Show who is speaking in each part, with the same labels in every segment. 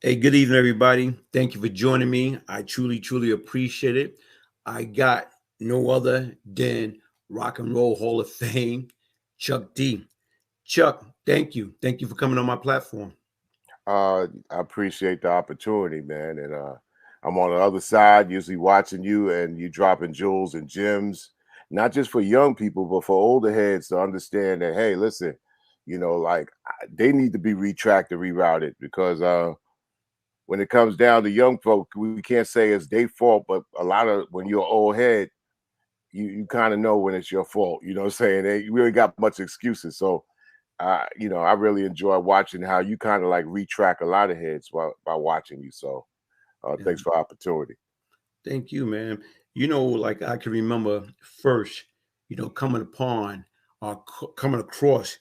Speaker 1: Hey, good evening, everybody. Thank you for joining me. I truly, truly appreciate it. I got no other than Rock and Roll Hall of Fame, Chuck D. Chuck, thank you. Thank you for coming on my platform.
Speaker 2: I appreciate the opportunity, man. And I'm on the other side, usually watching you and you dropping jewels and gems, not just for young people, but for older heads to understand that, hey, listen, they need to be retracked and rerouted because when it comes down to young folk, we can't say it's their fault, but a lot of when you're an old head, you kind of know when it's your fault. You know what I'm saying? You really got much excuses. So I really enjoy watching how you kind of like retrack a lot of heads by watching you. So
Speaker 1: Yeah,
Speaker 2: thanks for the opportunity.
Speaker 1: thank you, man. Like I can remember first, coming upon or coming across,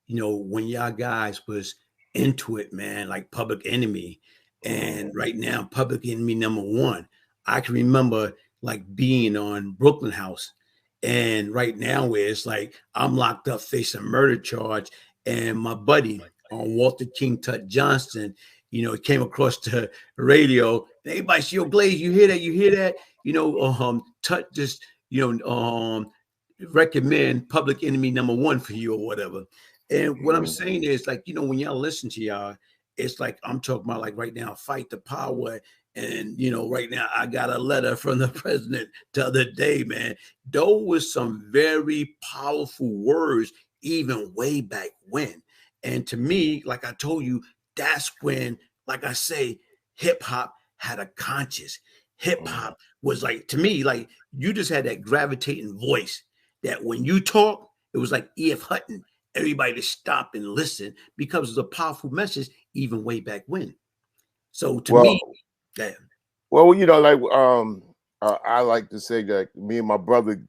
Speaker 1: when y'all guys was into it, man, like Public Enemy. And
Speaker 2: Mhm.
Speaker 1: right now, Public Enemy number one. I can remember like being on Brooklyn House. And right now, where it's like I'm locked up facing a murder charge, and my buddy on Walter King Tut Johnson, came across the radio. Everybody, see, yo, Glaze, you hear that? You hear that? Tut just, recommend Public Enemy number one for you or whatever. And what I'm
Speaker 2: Mhm.
Speaker 1: saying is like, when y'all listen to y'all, it's like I'm talking about like right now, fight the power. And right now I got a letter from the president the other day, man. Those were some very powerful words, even way back when. And to me, like I told you, that's when, like I say, hip hop had a conscience. Hip
Speaker 2: Mhm.
Speaker 1: hop was like, to me, like you just had that gravitating voice that when you talk, it was like E.F. Hutton. Everybody to stop and listen because it's a powerful message, even way back when. So to me,
Speaker 2: Well,
Speaker 1: yeah,
Speaker 2: I like to say that me and my brother,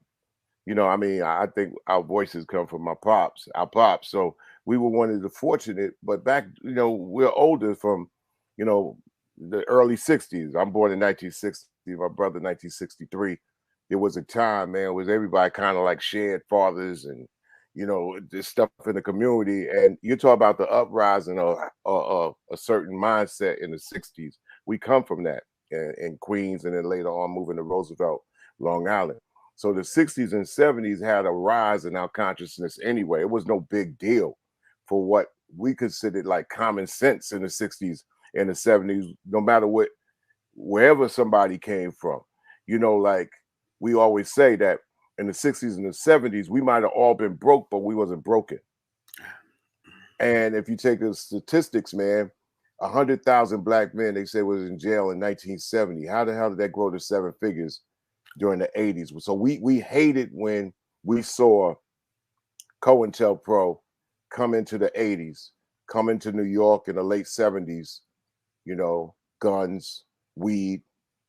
Speaker 2: I think our voices come from our pops. So we were one of the fortunate, but back, we're older from, you know, the early 60s. I'm born in 1960, my brother 1963. There was a time, man, was everybody kind of like shared fathers and, this stuff in the community. And you talk about the uprising of a certain mindset in the 60s. We come from that in Queens and then later on moving to Roosevelt, Long Island. So the 60s and 70s had a rise in our consciousness anyway. It was no big deal for what we considered like common sense in the 60s and the 70s, no matter wherever somebody came from. Like we always say that in the 60s and the 70s, we might have all been broke, but we wasn't broken. And if you take the statistics, man, 100,000 black men, they say, was in jail in 1970. How the hell did that grow to seven figures during the 80s? So we hated when we saw COINTELPRO come into the 80s, come into New York in the late 70s, guns, weed,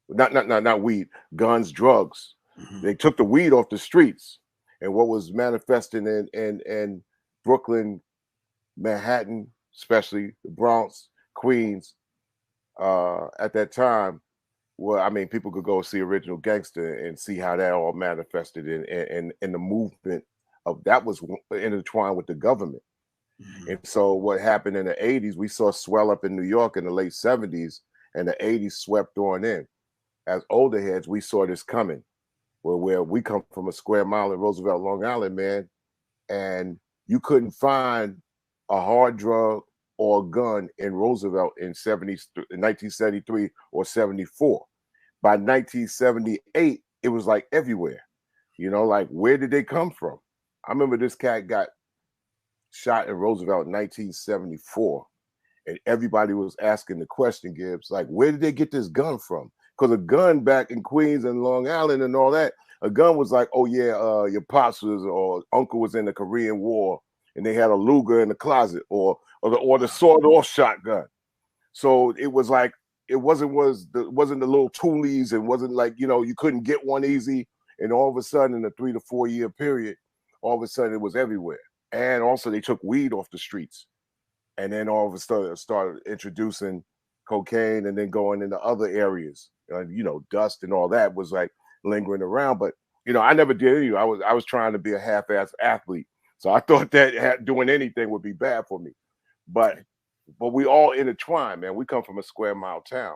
Speaker 2: not weed, guns, drugs.
Speaker 1: mhm,
Speaker 2: They took the weed off the streets. And what was manifesting in Brooklyn, Manhattan, especially the Bronx, Queens, at that time, well, I mean, people could go see Original Gangster and see how that all manifested in the movement of that was intertwined with the government.
Speaker 1: mhm.
Speaker 2: And so what happened in the 80s, we saw swell up in New York in the late 70s, and the 80s swept on in. As older heads, we saw this coming. Where we come from a square mile in Roosevelt, Long Island, man, and you couldn't find a hard drug or a gun in Roosevelt in 1973 or 74. By 1978, it was like everywhere. Like where did they come from? I remember this cat got shot in Roosevelt in 1974, and everybody was asking the question, Gibbs, like, where did they get this gun from? Because a gun back in Queens and Long Island and all that, a gun was like, oh yeah, your pops was or uncle was in the Korean War, and they had a Luger in the closet, or the
Speaker 1: Wow.
Speaker 2: sawed-off shotgun. So it was like it wasn't the little toolies, and wasn't like you couldn't get one easy, and all of a sudden in a 3 to 4 year period, all of a sudden it was everywhere. And also they took weed off the streets, and then all of a sudden started introducing cocaine, and then going into other areas. Dust and all that was like lingering around. But I never did any. I was trying to be a half-ass athlete, so I thought that doing anything would be bad for me. But but we all intertwined, man. We come from a square mile town,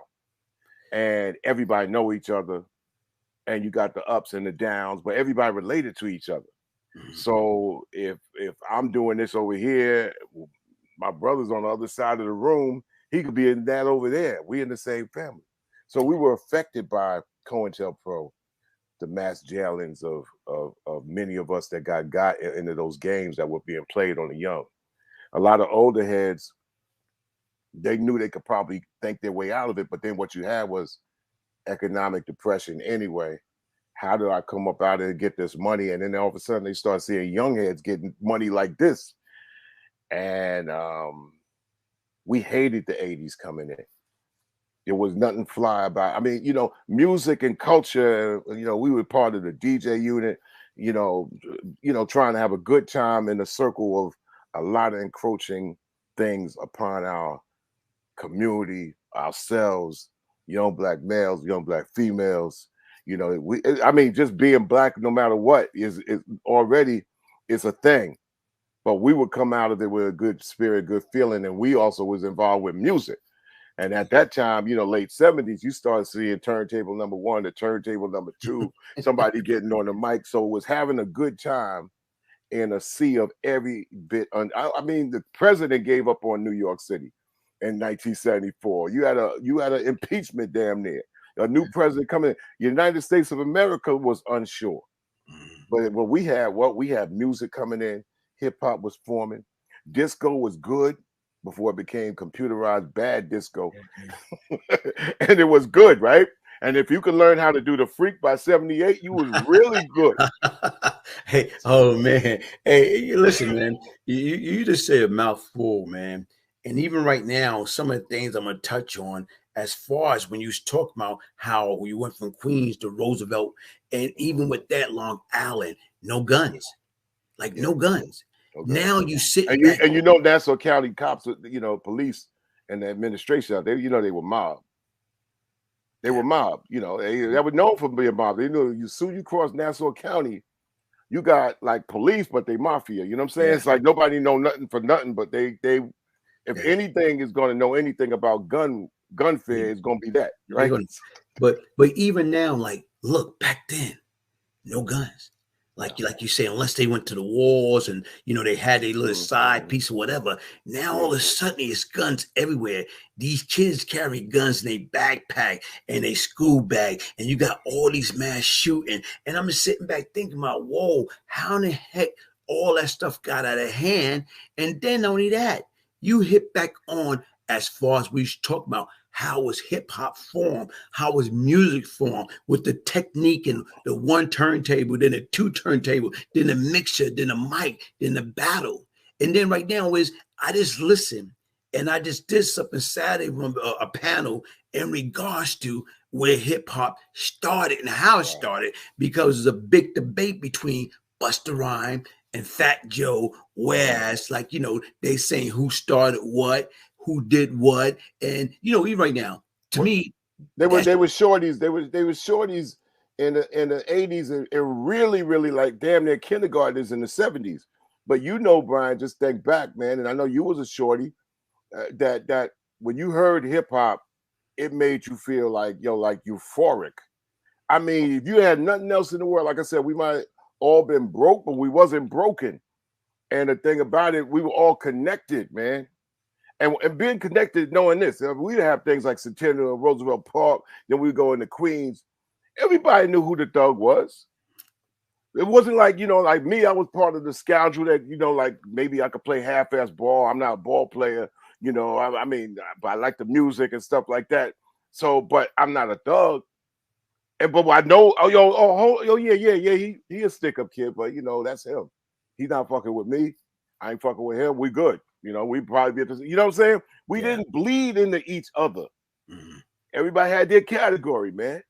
Speaker 2: and everybody know each other, and you got the ups and the downs, but everybody related to each other. So if I'm doing this over here, my brother's on the other side of the room, he could be in that over there. We in the same family. So we were affected by COINTELPRO, the mass jailings of many of us that got into those games that were being played on the young. A lot of older heads, they knew they could probably think their way out of it, but then what you had was economic depression anyway. How do I come up out and get this money? And then all of a sudden they start seeing young heads getting money like this. And we hated the 80s coming in. There was nothing fly about. I mean, music and culture, we were part of the DJ unit, trying to have a good time in a circle of a lot of encroaching things upon our community, ourselves, young black males, young black females. Just being black, no matter what, is already is a thing. But we would come out of it with a good spirit, good feeling, and we also was involved with music. And at that time, late 70s, you started seeing turntable number 1 to turntable number 2, somebody getting on the mic. So it was having a good time in a sea of every bit. The president gave up on New York City in 1974. You had an impeachment damn near. A new president coming in. United States of America was unsure. But we had music coming in, hip hop was forming, disco was good before it became computerized bad disco. And it was good, right? And if you could learn how to do the freak by 78, you was really good.
Speaker 1: Hey, oh man. Hey, listen, man. You just say a mouthful, man. And even right now, some of the things I'm gonna touch on, as far as when you talk about how you went from Queens to Roosevelt, and even with that, Long Island, no guns, no guns. Okay. Now you sit
Speaker 2: and Nassau County cops, police and the administration out there, they were mob. They were mob. They were known for being mob. They knew you cross Nassau County, you got like police, but they mafia. You know what I'm saying? Yeah. It's like nobody know nothing for nothing, but they if anything is going to know anything about gun fear, it's going to be that, right?
Speaker 1: But even now, look, back then, no guns. Like you say, unless they went to the wars and they had a little side piece or whatever. Now all of a sudden it's guns everywhere. These kids carry guns in their backpack and a school bag, and you got all these mass shooting. And I'm just sitting back thinking about, whoa, how in the heck all that stuff got out of hand? And then not only that, you hit back on as far as we talk about how was hip hop formed, how was music formed with the technique and the one turntable, then the 2 turntable, then the mixer, then the mic, then the battle. And then right now I just listen, and I just did something Saturday from a panel in regards to where hip hop started and how it started, because there's a big debate between Busta Rhymes and Fat Joe, whereas they saying who started what, who did what, and even right now, to me,
Speaker 2: they were shorties. They were shorties in the 80s and really, really like damn near kindergartners in the 70s. But Brian, just think back, man, and I know you was a shorty. That when you heard hip hop, it made you feel like euphoric. I mean, if you had nothing else in the world, like I said, we might all been broke, but we wasn't broken. And the thing about it, we were all connected, man. And being connected, knowing this, we'd have things like Centennial, Roosevelt Park, then we'd go into Queens. Everybody knew who the thug was. It wasn't like, like me, I was part of the scoundrel that, maybe I could play half-ass ball. I'm not a ball player, but I like the music and stuff like that. So, but I'm not a thug. But I know, he a stick-up kid, but, that's him. He's not fucking with me. I ain't fucking with him. We good. We probably be at this, you know what I'm saying? We didn't bleed into each other. Mm-hmm. Everybody had their category, man.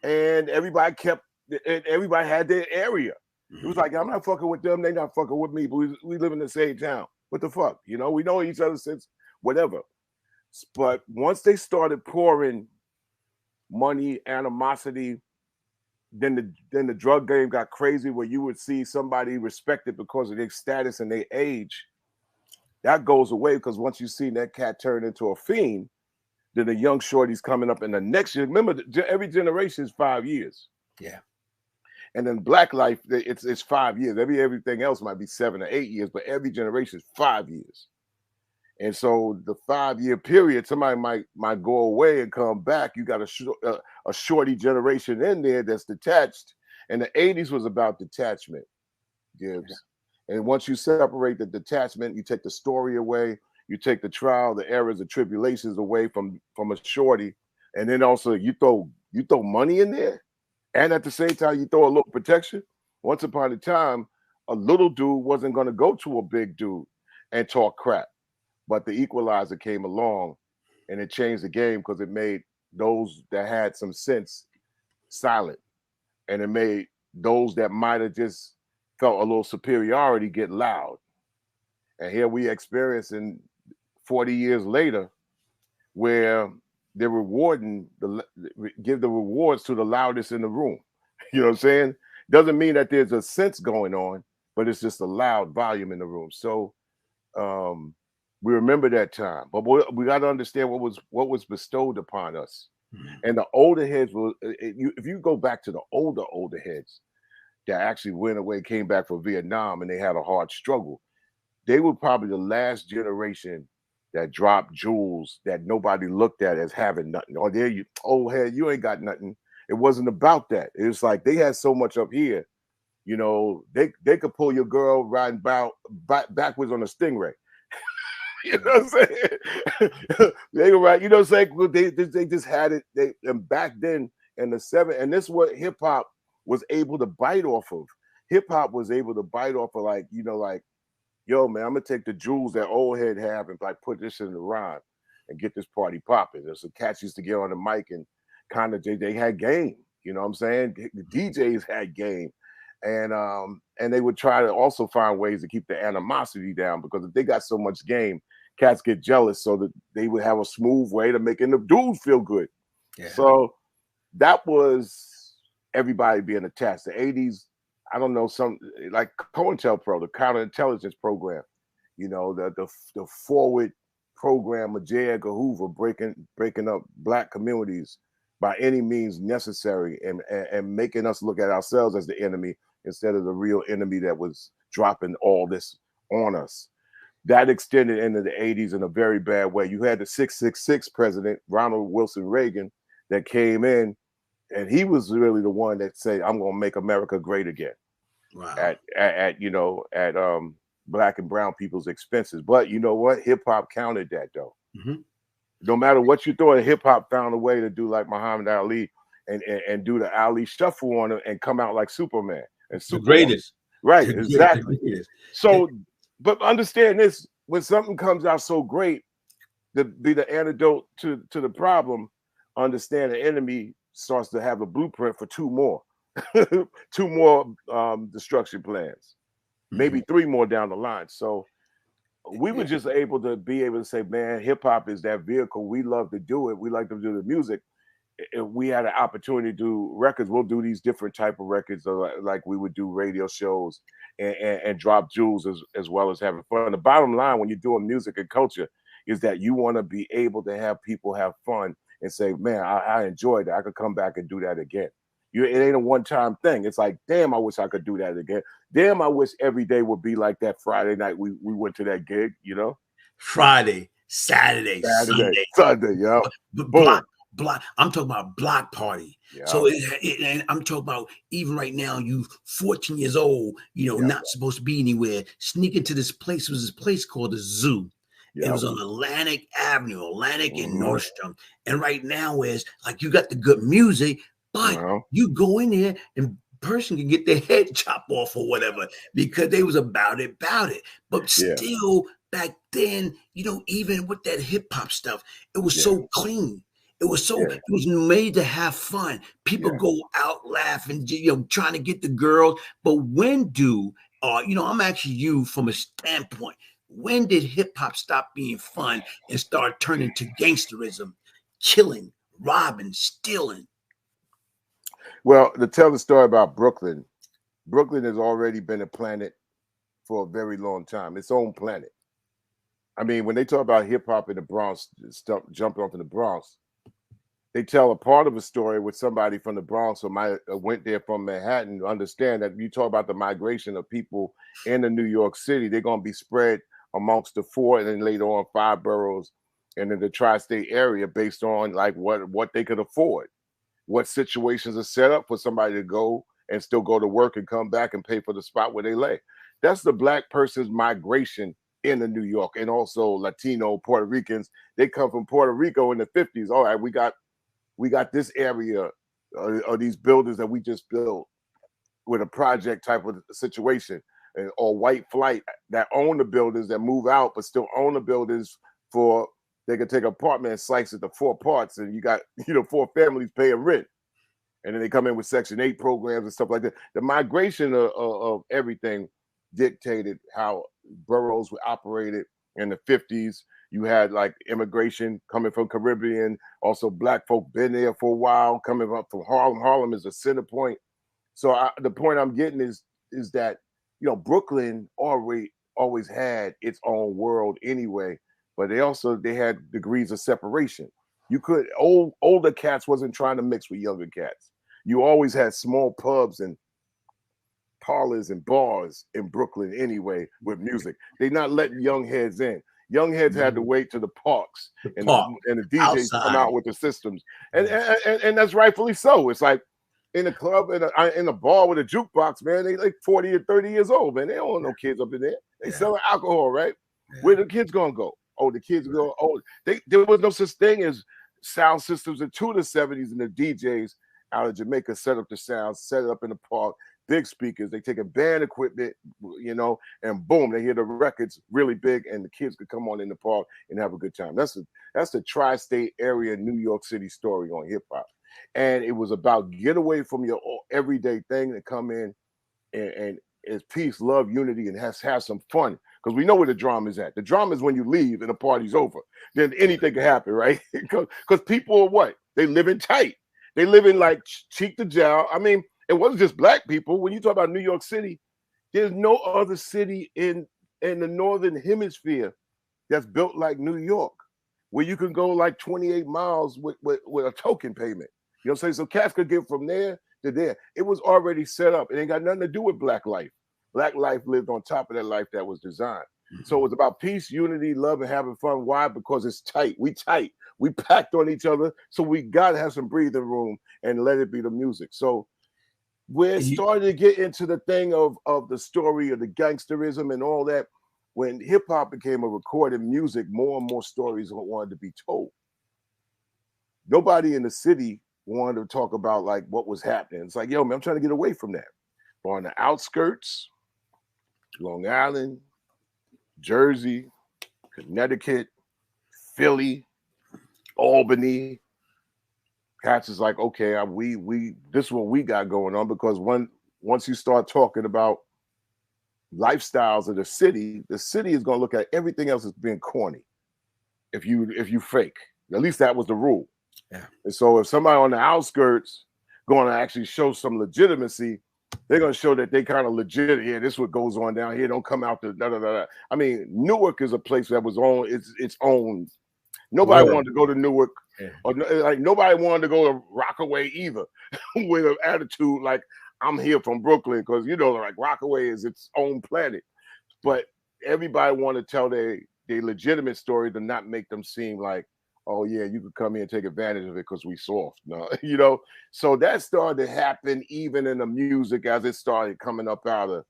Speaker 2: And everybody had their area. Mm-hmm. It was like, I'm not fucking with them. They not fucking with me, but we live in the same town. What the fuck? We know each other since whatever. But once they started pouring money, animosity, then the drug game got crazy, where you would see somebody respected because of their status and their age That goes away because once you see that cat turn into a fiend, then the young shorty's coming up in the next year. Remember, every generation is 5 years.
Speaker 1: Yeah.
Speaker 2: And then Black life, it's 5 years. Everything else might be 7 or 8 years, but every generation is 5 years. And so the 5-year period, somebody might go away and come back. You got a shorty generation in there that's detached. And the 80s was about detachment, Gibbs. Yeah. And once you separate the detachment, you take the story away, you take the trial, the errors, the tribulations away from a shorty, and then also you throw money in there, and at the same time you throw a little protection. Once upon a time, a little dude wasn't going to go to a big dude and talk crap, but the equalizer came along, and it changed the game because it made those that had some sense silent, and it made those that might have just felt a little superiority get loud. And here we experiencing 40 years later, where they're give the rewards to the loudest in the room. You know what I'm saying? Doesn't mean that there's a sense going on, but it's just a loud volume in the room. So we remember that time, but we got to understand what was bestowed upon us. Mm-hmm. And the older heads if you go back to the older heads that actually went away, came back from Vietnam, and they had a hard struggle. They were probably the last generation that dropped jewels that nobody looked at as having nothing. Or there you, old head, you ain't got nothing. It wasn't about that. It was like they had so much up here. You know, they could pull your girl riding backwards on a Stingray. You know what I'm saying? They were right. You know what I'm saying? They just had it. And back then in the 70s, and this is what hip hop was able to bite off of. Hip hop was able to bite off of, like, you know, like, yo, man, I'm gonna take the jewels that old head have and like put this in the rhyme and get this party popping. There's some cats used to get on the mic and kind of they had game. You know what I'm saying? The DJs had game, and they would try to also find ways to keep the animosity down, because if they got so much game, cats get jealous, so that they would have a smooth way to making the dudes feel good. Yeah. So that was everybody being attached. The 80s. I don't know, some like COINTELPRO, the counterintelligence program, you know, the forward program of J. Edgar Hoover breaking up Black communities by any means necessary, and making us look at ourselves as the enemy instead of the real enemy that was dropping all this on us. That extended into the 80s in a very bad way. You had the 666 president, Ronald Wilson Reagan, that came in, and he was really the one that said, I'm going to make America great again. Wow. At Black and brown people's expenses. But you know what? Hip hop countered that, though. Mm-hmm. No matter what you throw, hip hop found a way to do like Muhammad Ali and do the Ali shuffle on him and come out like Superman and
Speaker 1: the greatest.
Speaker 2: Right, exactly. So, but understand this: when something comes out so great, to be the antidote to the problem, understand the enemy starts to have a blueprint for two more destruction plans, maybe 3 more down the line. So we were just able to say, man, hip hop is that vehicle. We love to do it. We like to do the music. If we had an opportunity to do records, we'll do these different type of records, like we would do radio shows and drop jewels as well as having fun. The bottom line when you're doing music and culture is that you want to be able to have people have fun and say, man, I enjoyed that. I could come back and do that again. It ain't a one-time thing. It's like, damn, I wish I could do that again. Damn, I wish every day would be like that Friday night we went to that gig, you know?
Speaker 1: Friday, Saturday,
Speaker 2: Sunday, yo.
Speaker 1: Block. I'm talking about block party. Yeah. So and I'm talking about even right now, you 14 years old, you know, not supposed to be anywhere. Sneak into this place. It was this place called the Zoo. Yep. It was on Atlantic Avenue, Atlantic and Nordstrom. And right now is like you got the good music, but you go in there and person can get their head chopped off or whatever because they was about it. But still back then, you know, even with that hip hop stuff, it was so clean. It was it was made to have fun. People go out laughing, you know, trying to get the girls. But when you know, I'm asking you from a standpoint, when did hip hop stop being fun and start turning to gangsterism, killing, robbing, stealing?
Speaker 2: Well, to tell the story about Brooklyn has already been a planet for a very long time, its own planet. I mean, when they talk about hip hop in the Bronx, jumping off in the Bronx, they tell a part of a story with somebody from the Bronx or went there from Manhattan to understand that you talk about the migration of people into New York City, they're going to be spread amongst the 4 and then later on 5 boroughs and in the tri-state area based on like what they could afford, what situations are set up for somebody to go and still go to work and come back and pay for the spot where they lay. That's the Black person's migration into New York, and also Latino, Puerto Ricans. They come from Puerto Rico in the 50s. All right, we got this area or these buildings that we just built with a project type of situation, or white flight that own the buildings that move out but still own the buildings for they can take an apartment and slice it to 4 parts, and you got 4 families paying rent, and then they come in with Section 8 programs and stuff like that. The migration of everything dictated how boroughs were operated in the 50s. You had like immigration coming from Caribbean, also Black folk been there for a while, coming up from Harlem. Harlem is a center point. So the point I'm getting is that Brooklyn always had its own world anyway, but they had degrees of separation. You could older cats wasn't trying to mix with younger cats. You always had small pubs and parlors and bars in Brooklyn anyway with music. They not letting young heads in. Young heads had to wait to the parks and the DJs outside come out with the systems, and that's rightfully so. It's like in a club in a bar with a jukebox, man. They like 40 or 30 years old, man. They don't want no kids up in there. They selling alcohol, right? Where the kids gonna go? Oh, the kids go. Oh, there was no such thing as sound systems until the 70s, and the DJs out of Jamaica set up the sound, set it up in the park. Big speakers, they take a band equipment, and boom, they hear the records really big, and the kids could come on in the park and have a good time. That's the tri-state area New York City story on hip hop, and it was about get away from your everyday thing and come in and it's peace, love, unity, and have some fun, because we know where the drama is at. The drama is when you leave and the party's over. Then anything can happen, right? Because people are what? They live in tight. They live in like cheek to jowl. I mean, it wasn't just Black people. When you talk about New York City, there's no other city in the Northern Hemisphere that's built like New York, where you can go like 28 miles with a token payment. You know what I'm saying? So cats could get from there to there. It was already set up. It ain't got nothing to do with Black life. Black life lived on top of that life that was designed. So it was about peace, unity, love, and having fun. Why? Because it's tight. We tight. We packed on each other. So we got to have some breathing room and let it be the music. So we're starting to get into the thing of the story of the gangsterism and all that. When hip hop became a recorded music, more and more stories wanted to be told. Nobody in the city wanted to talk about like what was happening. It's like, yo, man, I'm trying to get away from that. But on the outskirts, Long Island, Jersey, Connecticut, Philly, Albany, cats is like, okay, we this is what we got going on, because once you start talking about lifestyles of the city is going to look at everything else as being corny. If you fake, at least that was the rule. Yeah. And so if somebody on the outskirts going to actually show some legitimacy, they're going to show that they kind of legit. Yeah, this is what goes on down here. Don't come out to da da da. I mean, Newark is a place that was on its own. Nobody wanted to go to Newark, or like nobody wanted to go to Rockaway either, with an attitude like I'm here from Brooklyn, because like Rockaway is its own planet. But everybody wanted to tell their legitimate story to not make them seem like, oh yeah, you could come here and take advantage of it because we soft. No, So that started to happen even in the music as it started coming up out of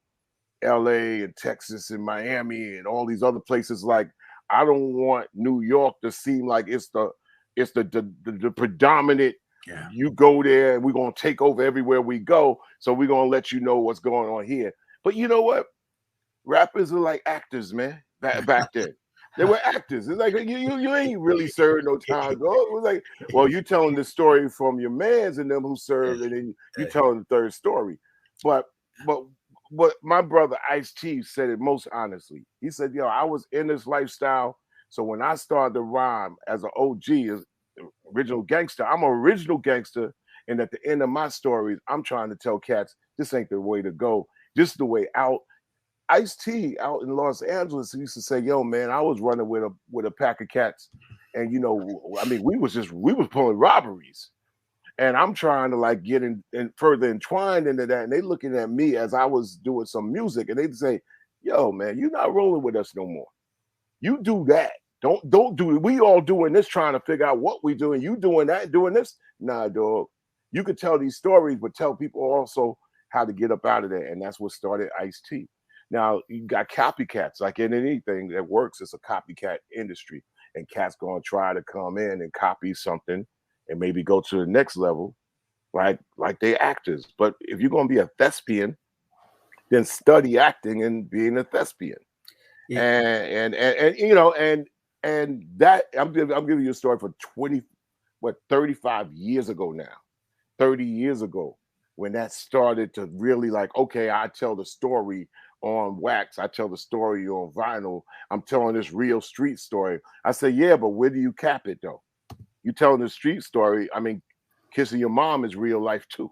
Speaker 2: LA and Texas and Miami and all these other places. Like, I don't want New York to seem like it's the predominant. Yeah. You go there and we're gonna take over everywhere we go. So we're gonna let you know what's going on here. But you know what? Rappers are like actors, man. Back then. They were actors. It's like you ain't really served no time ago. It was like, well, you telling the story from your mans and them who served, and then you telling the third story. But my brother Ice-T said it most honestly. He said, yo, I was in this lifestyle. So when I started to rhyme as an OG, as original gangster, I'm an original gangster. And at the end of my stories, I'm trying to tell cats, this ain't the way to go. This is the way out. Ice-T out in Los Angeles used to say, "Yo, man, I was running with a pack of cats, and I mean, we was pulling robberies, and I'm trying to like get in and further entwined into that, and they looking at me as I was doing some music, and they'd say, "Yo, man, you're not rolling with us no more. You do that. Don't do it. We all doing this, trying to figure out what we doing. You doing that, doing this? Nah, dog. You could tell these stories, but tell people also how to get up out of there, and that's what started Ice-T. Now you got copycats, like in anything that works, it's a copycat industry, and cats gonna try to come in and copy something and maybe go to the next level, right? Like they actors. But if you're gonna be a thespian, then study acting and being a thespian.
Speaker 1: Yeah.
Speaker 2: And that I'm giving you a story for 35 years ago now. 30 years ago, when that started to really like, okay, I tell the story on wax, I tell the story on vinyl, I'm telling this real street story. I say, yeah, but where do you cap it though? You telling the street story, I mean, kissing your mom is real life too.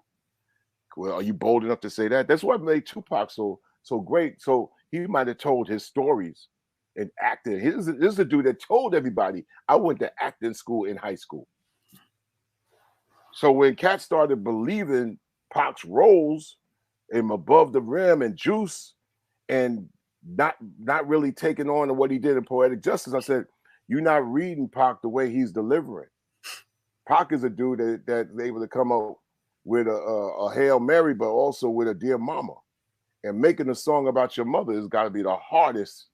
Speaker 2: Well, are you bold enough to say that? That's what made Tupac so great. So he might have told his stories and acted. This is a dude that told everybody, I went to acting school in high school. So when cats started believing Pac's roles in Above the Rim and Juice, and not really taking on what he did in Poetic Justice, I said, you're not reading Pac the way he's delivering. Pac is a dude that's able to come up with a Hail Mary, but also with a Dear Mama. And making a song about your mother has got to be the hardest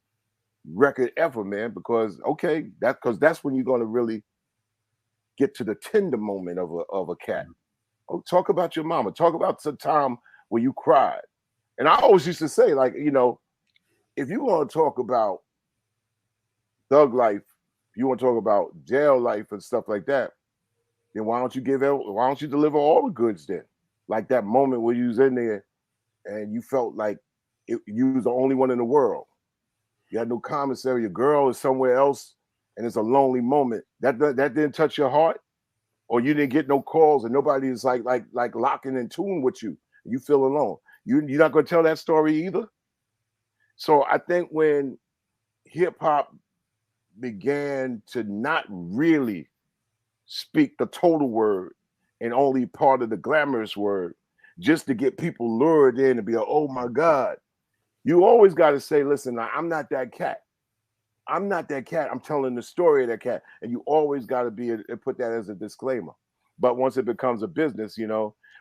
Speaker 2: record ever, man, because that's when you're going to really get to the tender moment of a cat. Oh, talk about your mama. Talk about the time when you cried. And I always used to say, like, if you want to talk about thug life, if you want to talk about jail life and stuff like that, then why don't you deliver all the goods then? Like that moment where you was in there and you felt like you was the only one in the world. You had no commissary. Your girl is somewhere else, and it's a lonely moment. That didn't touch your heart, or you didn't get no calls, and nobody is like locking in tune with you. You feel alone. You're not going to tell that story either. So I think when hip hop began to not really speak the total word and only part of the glamorous word, just to get people lured in and be like, oh my God, you always got to say, listen, I'm not that cat. I'm not that cat. I'm telling the story of that cat. And you always got to put that as a disclaimer. But once it becomes a business,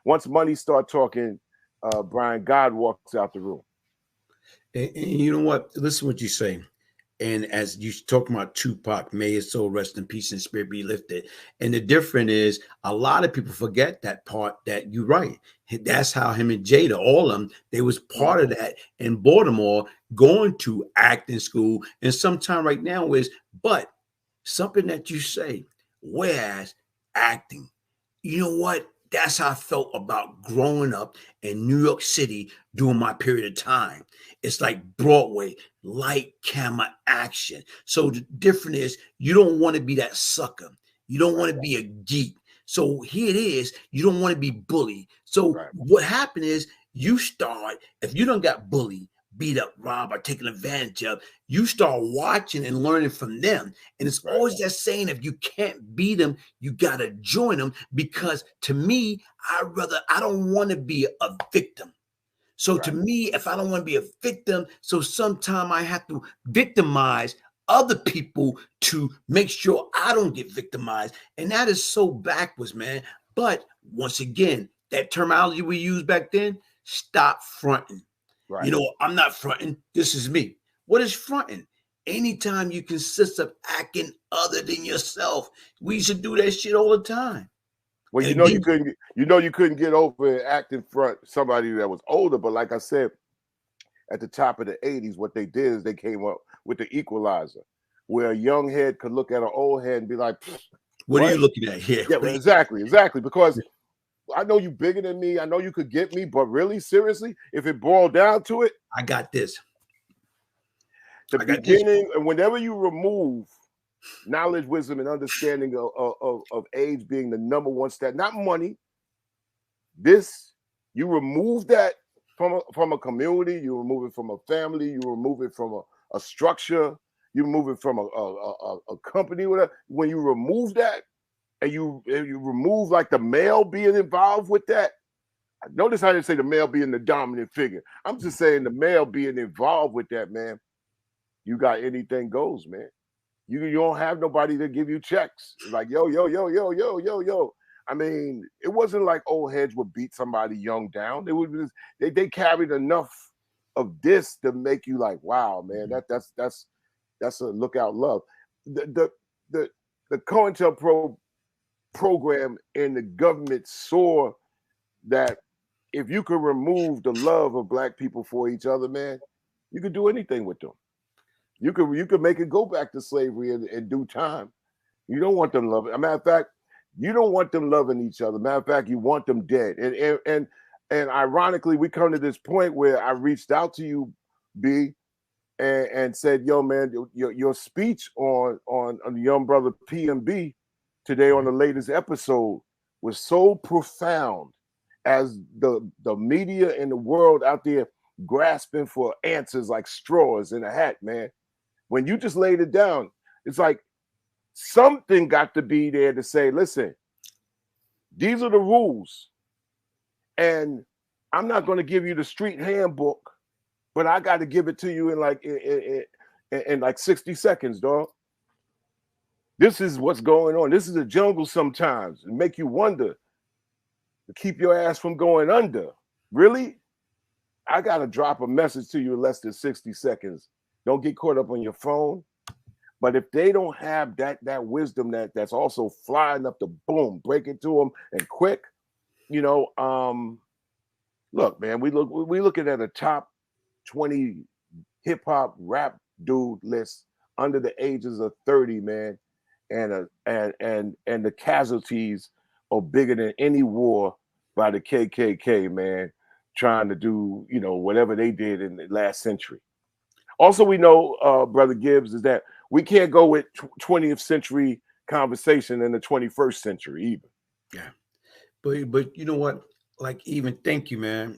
Speaker 2: once money start talking, Brian, God walks out the room.
Speaker 1: And you know what? Listen what you say. And as you talk about Tupac, may his soul rest in peace and spirit be lifted. And the difference is a lot of people forget that part that you're right. That's how him and Jada, all of them, they was part of that in Baltimore going to acting school. And sometime right now is, but something that you say, whereas acting, you know what? That's how I felt about growing up in New York City during my period of time. It's like Broadway, light camera action. So the difference is you don't want to be that sucker. You don't want to be a geek. So here it is. You don't want to be bullied. So what happened is you start, if you don't got bullied, beat up, robbed, or taken advantage of, you start watching and learning from them. And it's always that saying, if you can't beat them, you got to join them. Because to me, I don't want to be a victim. So to me, if I don't want to be a victim, so sometime I have to victimize other people to make sure I don't get victimized. And that is so backwards, man. But once again, that terminology we used back then, stop fronting. Right. I'm not fronting. This is me. What is fronting? Anytime you consist of acting other than yourself, we should do that shit all the time.
Speaker 2: Well, you couldn't get over and act in front of somebody that was older. But like I said, at the top of the 80s, what they did is they came up with the equalizer, where a young head could look at an old head and be like,
Speaker 1: what are you looking at here?
Speaker 2: Yeah, exactly. Because I know you bigger than me. I know you could get me, but really, seriously, if it boiled down to it,
Speaker 1: I got this.
Speaker 2: The beginning, and whenever you remove knowledge, wisdom, and understanding of age being the number one stat, not money. You remove that, from a community, you remove it from a family, you remove it from a structure, you remove it from a company, whatever. When you remove that and you remove like the male being involved with that, notice how they say the male being the dominant figure. I'm just saying the male being involved with that, man. You got anything goes, man. You don't have nobody to give you checks. Like, yo, yo, yo, yo, yo, yo, yo. I mean, it wasn't like old heads would beat somebody young down. They would just, they carried enough of this to make you like, wow, man, that's a lookout love. The COINTELPRO program and the government saw that if you could remove the love of black people for each other, man, you could do anything with them. You could make it go back to slavery in due time. You don't want them loving. As a matter of fact, you don't want them loving each other. Matter of fact, you want them dead. And ironically, we come to this point where I reached out to you, B, and said, "Yo, man, your speech on the young brother PMB today on the latest episode was so profound, as the media and the world out there grasping for answers like straws in a hat, man. When you just laid it down, it's like something got to be there to say, listen, these are the rules. And I'm not going to give you the street handbook, but I got to give it to you in like 60 seconds, dog. This is what's going on. This is a jungle sometimes. It make you wonder to keep your ass from going under. Really? I got to drop a message to you in less than 60 seconds. Don't get caught up on your phone. But if they don't have that wisdom that's also flying up the boom, break it to them and quick, you know, look, man, we looking at a top 20 hip hop rap dude list under the ages of 30, man, and the casualties are bigger than any war by the KKK, man, trying to do, you know, whatever they did in the last century. Also, we know, Brother Gibbs, is that we can't go with 20th century conversation in the 21st century either.
Speaker 1: Yeah, but you know what? Like, even thank you, man.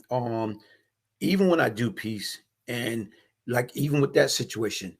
Speaker 1: Even when I do peace, and like even with that situation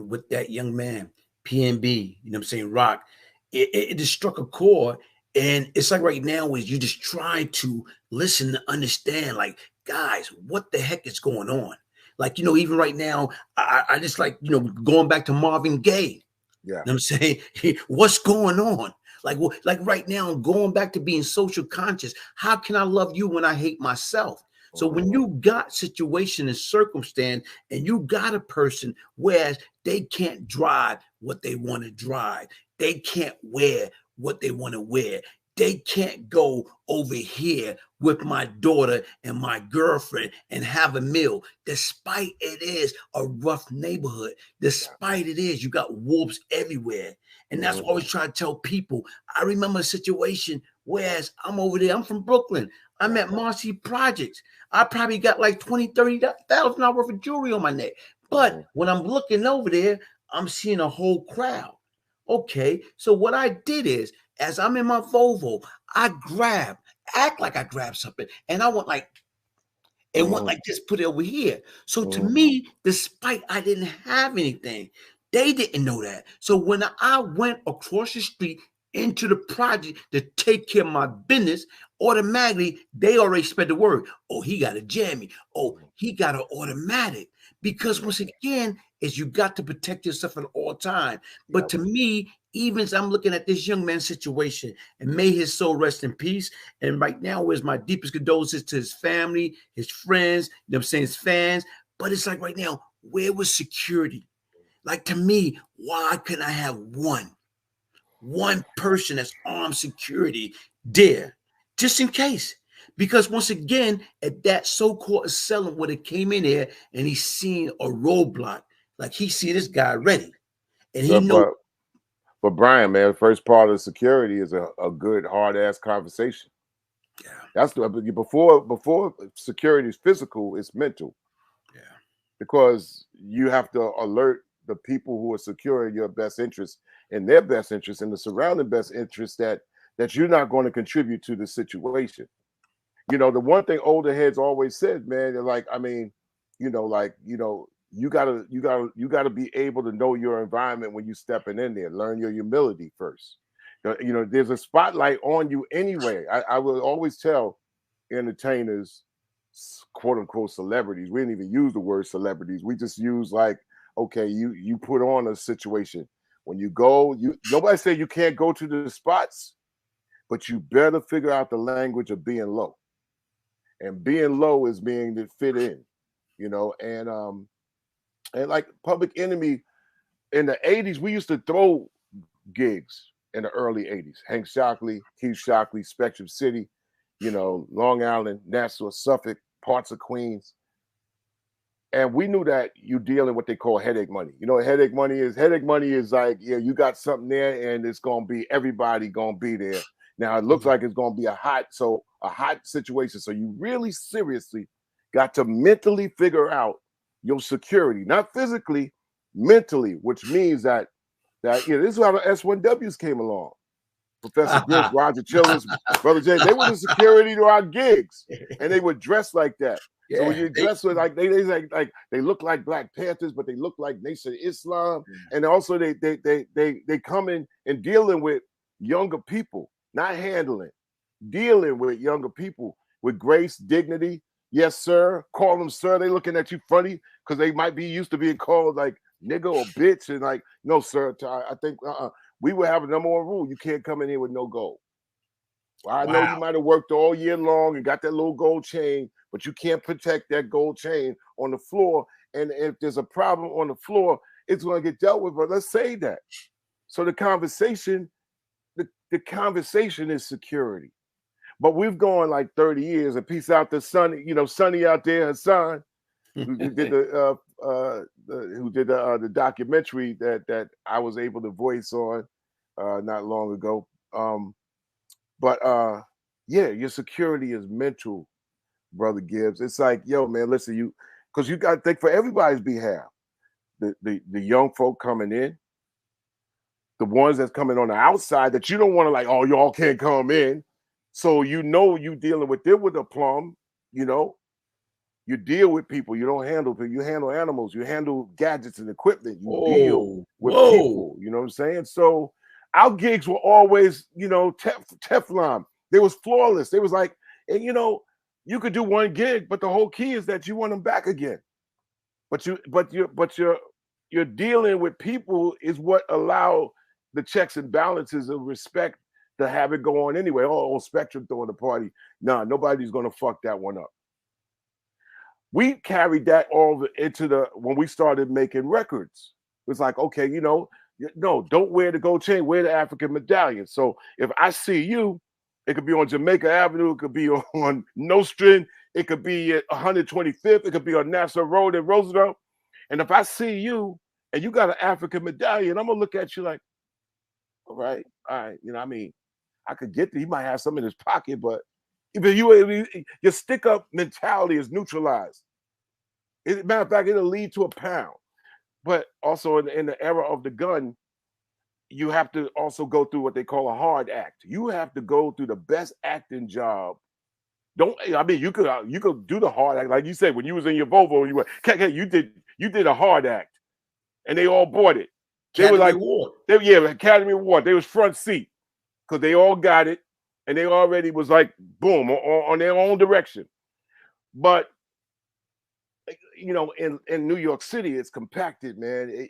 Speaker 1: with that young man, PNB, you know what I'm saying, Rock, it just struck a chord. And it's like right now is you just trying to listen to understand, like, guys, what the heck is going on? Like, you know, even right now, I just like, you know, going back to Marvin Gaye.
Speaker 2: Yeah.
Speaker 1: You know what I'm saying? What's going on? Like right now, going back to being social conscious. How can I love you when I hate myself? So when you got situation and circumstance and you got a person where they can't drive what they want to drive, they can't wear what they want to wear, they can't go over here with my daughter and my girlfriend and have a meal, despite it is a rough neighborhood, despite it is you got wolves everywhere. And that's what I always try to tell people. I remember a situation whereas I'm over there, I'm from Brooklyn, I'm at Marcy Projects. I probably got like $20,000, $30,000 worth of jewelry on my neck. But when I'm looking over there, I'm seeing a whole crowd. Okay, so what I did is, as I'm in my Volvo, I act like I grabbed something, and I went like this, put it over here. So to me, despite I didn't have anything, they didn't know that. So when I went across the street into the project to take care of my business, automatically they already spread the word. Oh, he got a jammy. Oh, he got an automatic. Because once again, is you got to protect yourself at all time. But to me, even as I'm looking at this young man's situation, and may his soul rest in peace. And right now is my deepest condolences to his family, his friends, you know what I'm saying, his fans. But it's like right now, where was security? Like, to me, why couldn't I have one person that's armed security there, just in case? Because once again, at that so-called assailant would have came in here and he's seen a roadblock, like he see this guy ready, and he know.
Speaker 2: But Brian, man, the first part of security is a good hard ass conversation.
Speaker 1: Yeah,
Speaker 2: that's before security is physical, it's mental.
Speaker 1: Yeah,
Speaker 2: because you have to alert the people who are securing your best interest and their best interest and the surrounding best interest that you're not going to contribute to the situation. You know, the one thing older heads always said, man, they're like, I mean, you gotta be able to know your environment when you stepping in there. Learn your humility first. You know, there's a spotlight on you anyway. I will always tell entertainers, quote unquote celebrities. We didn't even use the word celebrities. We just use like, okay, you put on a situation. When you go, nobody say you can't go to the spots, but you better figure out the language of being low. And being low is being to fit in, you know, and like Public Enemy in the 80s, we used to throw gigs in the early 80s. Hank Shockley, Keith Shockley, Spectrum City, you know, Long Island, Nassau, Suffolk, parts of Queens. And we knew that you dealing what they call headache money. You know what headache money is? Headache money is like, yeah, you got something there and it's gonna be everybody gonna be there. Now it looks like it's gonna be a hot situation. So you really seriously got to mentally figure out your security, not physically, mentally, which means that this is how the S1Ws came along. Professor Griff, Roger Childers, Brother Jay, they were the security to our gigs, and they would dress like that. Yeah, so when you dress with like they look like Black Panthers, but they look like Nation of Islam, and also they come in and dealing with younger people, not handling, dealing with younger people with grace, dignity. Yes, sir. Call them sir. They looking at you funny because they might be used to being called like nigga or bitch, and like, no, sir. I think we would have a number one rule: you can't come in here with no gold. Well, I know you might have worked all year long and got that little gold chain, but you can't protect that gold chain on the floor. And if there's a problem on the floor, it's going to get dealt with. But let's say that. So the conversation is security. But we've gone like 30 years. And peace out to Sonny, Sonny out there, Hassan, who did the documentary that I was able to voice on not long ago. But your security is mental, Brother Gibbs. It's like, yo, man, listen, because you got to think for everybody's behalf. The young folk coming in, the ones that's coming on the outside that you don't want to like, oh, y'all can't come in. So you dealing with them with a plum, you deal with people. You don't handle people. You handle animals. You handle gadgets and equipment. You deal with people. You know what I'm saying? So our gigs were always, Teflon. They was flawless. They was like, and you could do one gig, but the whole key is that you want them back again. But you're dealing with people is what allow the checks and balances of respect to have it go on anyway. Oh, Spectrum throwing the party. Nah, nobody's gonna fuck that one up. We carried that all into when we started making records. It was like, okay, no, don't wear the gold chain, wear the African medallion. So if I see you, it could be on Jamaica Avenue, it could be on Nostrand, it could be at 125th, it could be on Nassau Road in Roosevelt. And if I see you and you got an African medallion, I'm gonna look at you like, all right, I could get he might have some in his pocket, but your stick-up mentality is neutralized. Matter of fact, it'll lead to a pound. But also in the era of the gun, you have to also go through what they call a hard act. You have to go through the best acting job. You could do the hard act, like you said when you was in your Volvo. You went, you did a hard act, and they all bought it. They were like, Academy Award. They was front seat because they all got it, and they already was like, boom, on their own direction. But in New York City, it's compacted, man.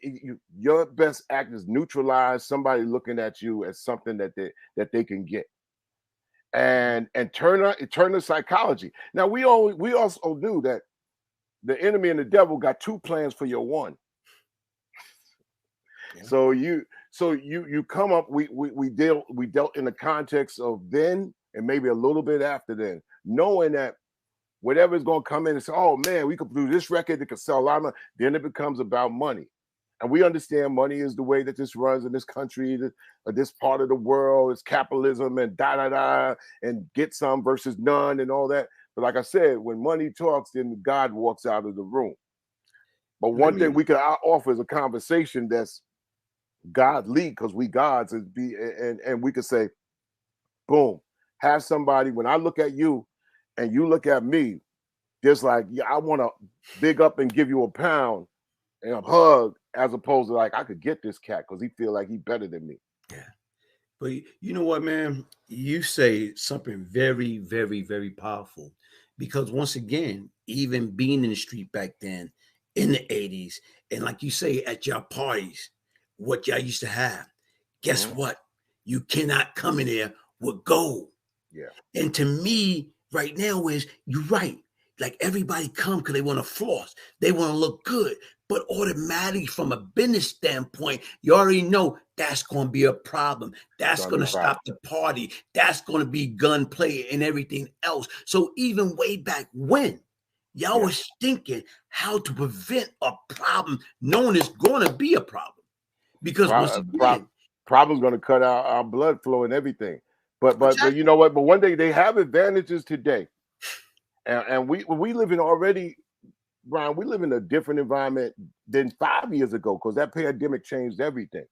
Speaker 2: Your best act is neutralize somebody looking at you as something that they can get, and turn the psychology. Now we also knew that the enemy and the devil got two plans for your one. Yeah. So you come up. We dealt in the context of then and maybe a little bit after then, knowing that whatever is going to come in and say, oh man, we could do this record that could sell a lot of money. Then it becomes about money. And we understand money is the way that this runs in this country, this part of the world. It's capitalism and and get some versus none and all that. But like I said, when money talks, then God walks out of the room. But one thing we can offer is a conversation that's godly, because we gods, and we could say, boom, have somebody, when I look at you, and you look at me, just like, yeah, I want to big up and give you a pound and a hug, as opposed to like, I could get this cat because he feel like he better than me.
Speaker 1: Yeah. But you know what, man? You say something very, very, very powerful. Because once again, even being in the street back then in the 80s, and like you say, at your parties, what y'all used to have, guess what? You cannot come in there with gold.
Speaker 2: Yeah.
Speaker 1: And to me, right now, is you're right. Like everybody come because they want to floss, they want to look good. But automatically, from a business standpoint, you already know that's going to be a problem. That's going to stop the party. That's going to be gunplay and everything else. So even way back when, y'all was thinking how to prevent a problem, knowing it's going to be a problem. Because once again,
Speaker 2: problem's going to cut out our blood flow and everything. But you know what? But one day they have advantages today, and we live in already. Brian, we live in a different environment than 5 years ago because that pandemic changed everything.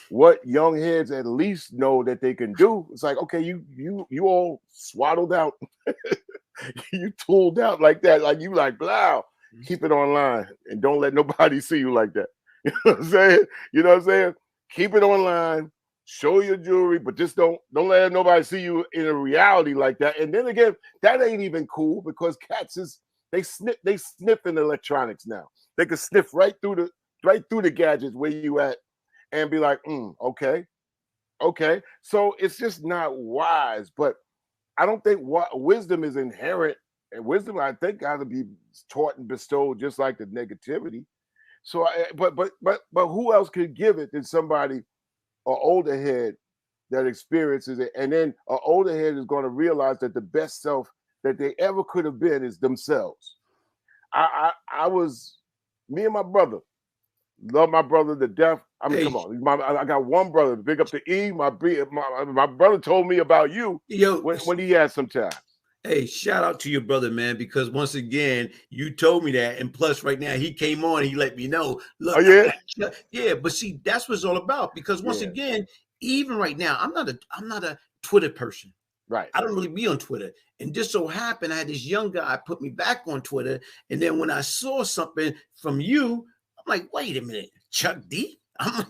Speaker 2: What young heads at least know that they can do, it's like, okay, you all swaddled out, you tooled out like that, like you like, blah, keep it online and don't let nobody see you like that. You know what I'm saying? You know what I'm saying? Keep it online, show your jewelry, but just don't let nobody see you in a reality like that. And then again, that ain't even cool because cats they sniff in electronics now. They can sniff right through the gadgets where you at and be like, okay. So it's just not wise. But I don't think wisdom is inherent, and wisdom I think got to be taught and bestowed just like the negativity. So, but who else could give it than somebody, an older head that experiences it, and then an older head is going to realize that the best self that they ever could have been is themselves. I was, me and my brother, love my brother to death. I mean, come on, I got one brother. Big up to E. My brother told me about you when he had some time.
Speaker 1: Hey, shout out to your brother, man, because once again, you told me that. And plus, right now, he came on, he let me know. Look, but see, that's what it's all about. Because once again, even right now, I'm not a Twitter person.
Speaker 2: Right.
Speaker 1: I don't really be on Twitter. And just so happened, I had this young guy put me back on Twitter. And then when I saw something from you, I'm like, wait a minute, Chuck D? I'm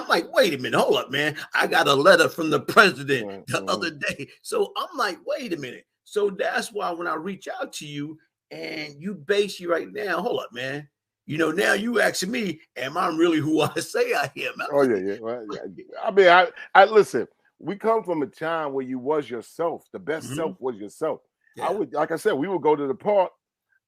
Speaker 1: like, wait a minute, hold up, man. I got a letter from the president the other day. So I'm like, wait a minute. So that's why when I reach out to you and you base you right now, hold up, man. You know, now you asking me, am I really who I say I am?
Speaker 2: Oh, yeah. Well, I mean, I listen. We come from a time where you was yourself. The best self was yourself.
Speaker 1: Yeah.
Speaker 2: Like I said, we would go to the park.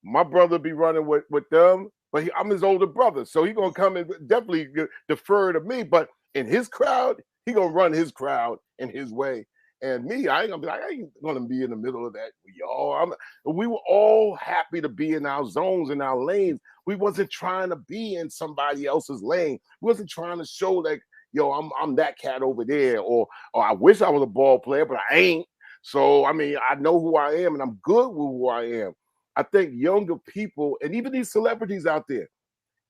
Speaker 2: My brother be running with them, but I'm his older brother, so he gonna come and definitely defer to me. But in his crowd, he gonna run his crowd in his way. And me, I ain't gonna be like, I ain't gonna be in the middle of that with y'all. We were all happy to be in our zones, in our lanes. We wasn't trying to be in somebody else's lane. We wasn't trying to show like, yo, I'm that cat over there, or I wish I was a ball player, but I ain't. So I mean, I know who I am, and I'm good with who I am. I think younger people, and even these celebrities out there,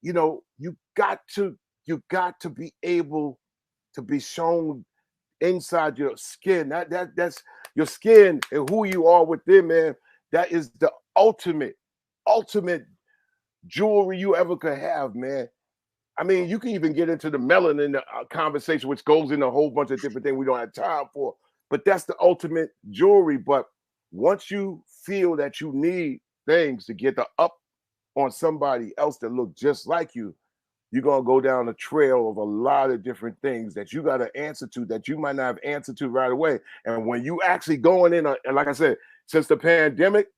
Speaker 2: you know, you got to be able to be shown inside your skin. That's your skin and who you are within, man. That is the ultimate jewelry you ever could have, man. I mean, you can even get into the melanin conversation, which goes into a whole bunch of different things we don't have time for. But that's the ultimate jewelry. But once you feel that you need things to get the up on somebody else that look just like you, you're going to go down a trail of a lot of different things that you got to answer to that you might not have answered to right away. And when you actually going in, and like I said, since the pandemic,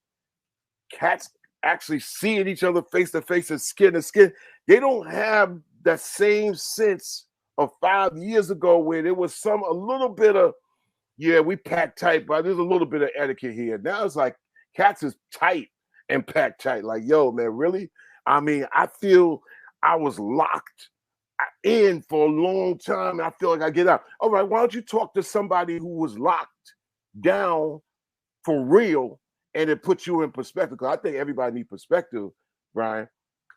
Speaker 2: cats actually seeing each other face to face and skin to skin, they don't have that same sense of 5 years ago where there was a little bit of, we packed tight, but there's a little bit of etiquette here. Now it's like cats is tight and packed tight. Like, yo, man, really? I mean, I feel I was locked in for a long time. And I feel like I get out. All right, why don't you talk to somebody who was locked down for real, and it puts you in perspective? Because I think everybody needs perspective, Brian.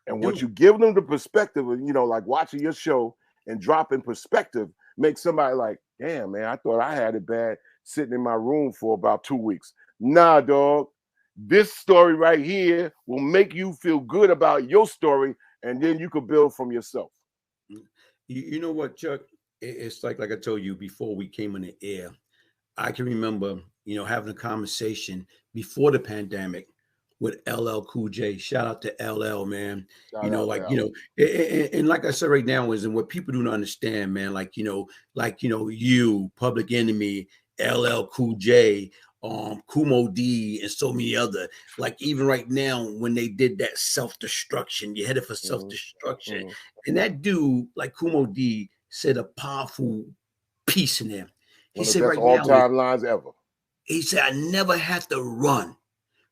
Speaker 2: And once you give them the perspective of, you know, like watching your show and dropping perspective, make somebody like, damn, man, I thought I had it bad sitting in my room for about 2 weeks. Nah, dog. This story right here will make you feel good about your story, and then you could build from yourself.
Speaker 1: You know what, Chuck? It's like I told you before we came on the air. I can remember, having a conversation before the pandemic with LL Cool J. Shout out to LL, man.
Speaker 2: Shout out L.
Speaker 1: And like I said right now is, and what people don't understand, man, you, Public Enemy, LL Cool J, Kumo D, and so many other, like even right now when they did that self-destruction, you're headed for self-destruction. And that dude, like Kumo D, said a powerful piece in there. He
Speaker 2: One of
Speaker 1: said
Speaker 2: the best
Speaker 1: right now,
Speaker 2: all-time lines ever.
Speaker 1: he said, I never have to run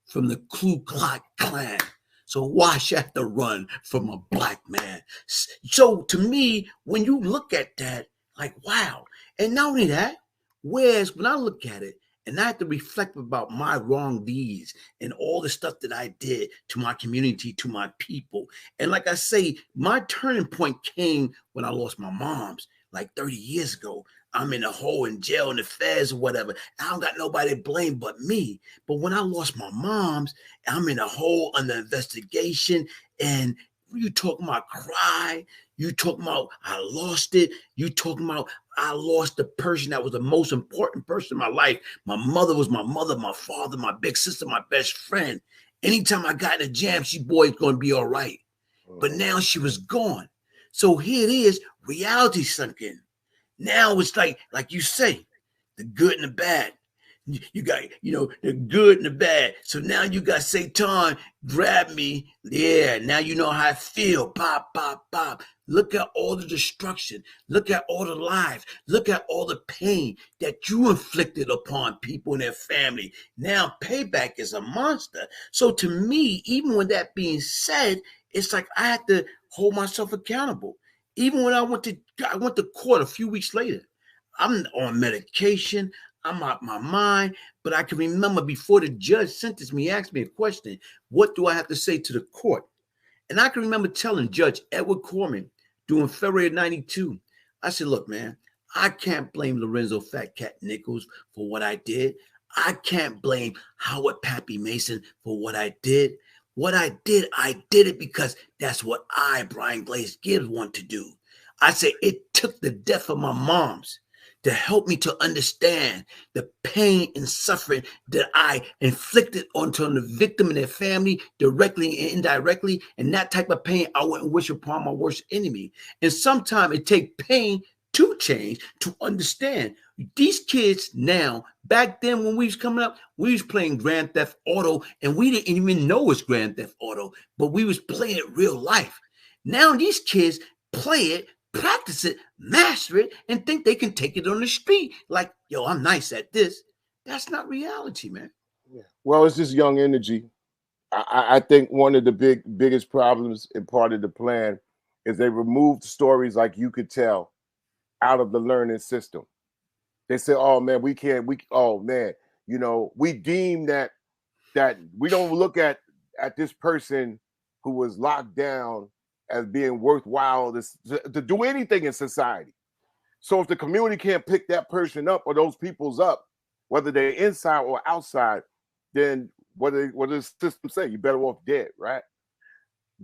Speaker 1: from the Ku Klux Klan. So why should I have to run from a black man? So to me, when you look at that, like, wow. And not only that, whereas when I look at it, and I have to reflect about my wrong deeds and all the stuff that I did to my community, to my people. And like I say, my turning point came when I lost my mom's like 30 years ago. I'm in a hole in jail in the feds or whatever. I don't got nobody to blame but me. But when I lost my mom's, I'm in a hole under investigation. And you talking about cry. You talking about I lost it. You talking about I lost the person that was the most important person in my life. My mother was my mother, my father, my big sister, my best friend. Anytime I got in a jam, she boy, it's going to be all right. But now she was gone. So here it is, reality sunk in. Now it's like you say, the good and the bad. You got, the good and the bad. So now you got Satan grab me. Yeah, now you know how I feel. Pop, pop, pop. Look at all the destruction. Look at all the lives. Look at all the pain that you inflicted upon people and their family. Now payback is a monster. So to me, even with that being said, it's like I had to hold myself accountable. Even when I went to court a few weeks later, I'm on medication. I'm out my mind, but I can remember before the judge sentenced me, he asked me a question, what do I have to say to the court? And I can remember telling Judge Edward Corman during February of 92, I said, look, man, I can't blame Lorenzo Fat Cat Nichols for what I did. I can't blame Howard Pappy Mason for what I did. What I did it because that's what I, Brian Glaze Gibbs, want to do. I say it took the death of my moms to help me to understand the pain and suffering that I inflicted onto the victim and their family directly and indirectly. And that type of pain I wouldn't wish upon my worst enemy. And sometimes it takes pain to change, to understand. These kids now, back then when we was coming up, we was playing Grand Theft Auto and we didn't even know it's Grand Theft Auto, but we was playing it real life. Now these kids play it, practice it, master it, and think they can take it on the street. Like, yo, I'm nice at this. That's not reality, man.
Speaker 2: Yeah. Well, it's just young energy. I think one of the biggest problems and part of the plan is they removed stories like You Could Tell out of the learning system. They say, oh man, we deem that we don't look at this person who was locked down as being worthwhile to do anything in society. So if the community can't pick that person up or those people's up, whether they're inside or outside, then what does the system say? You're better off dead, right?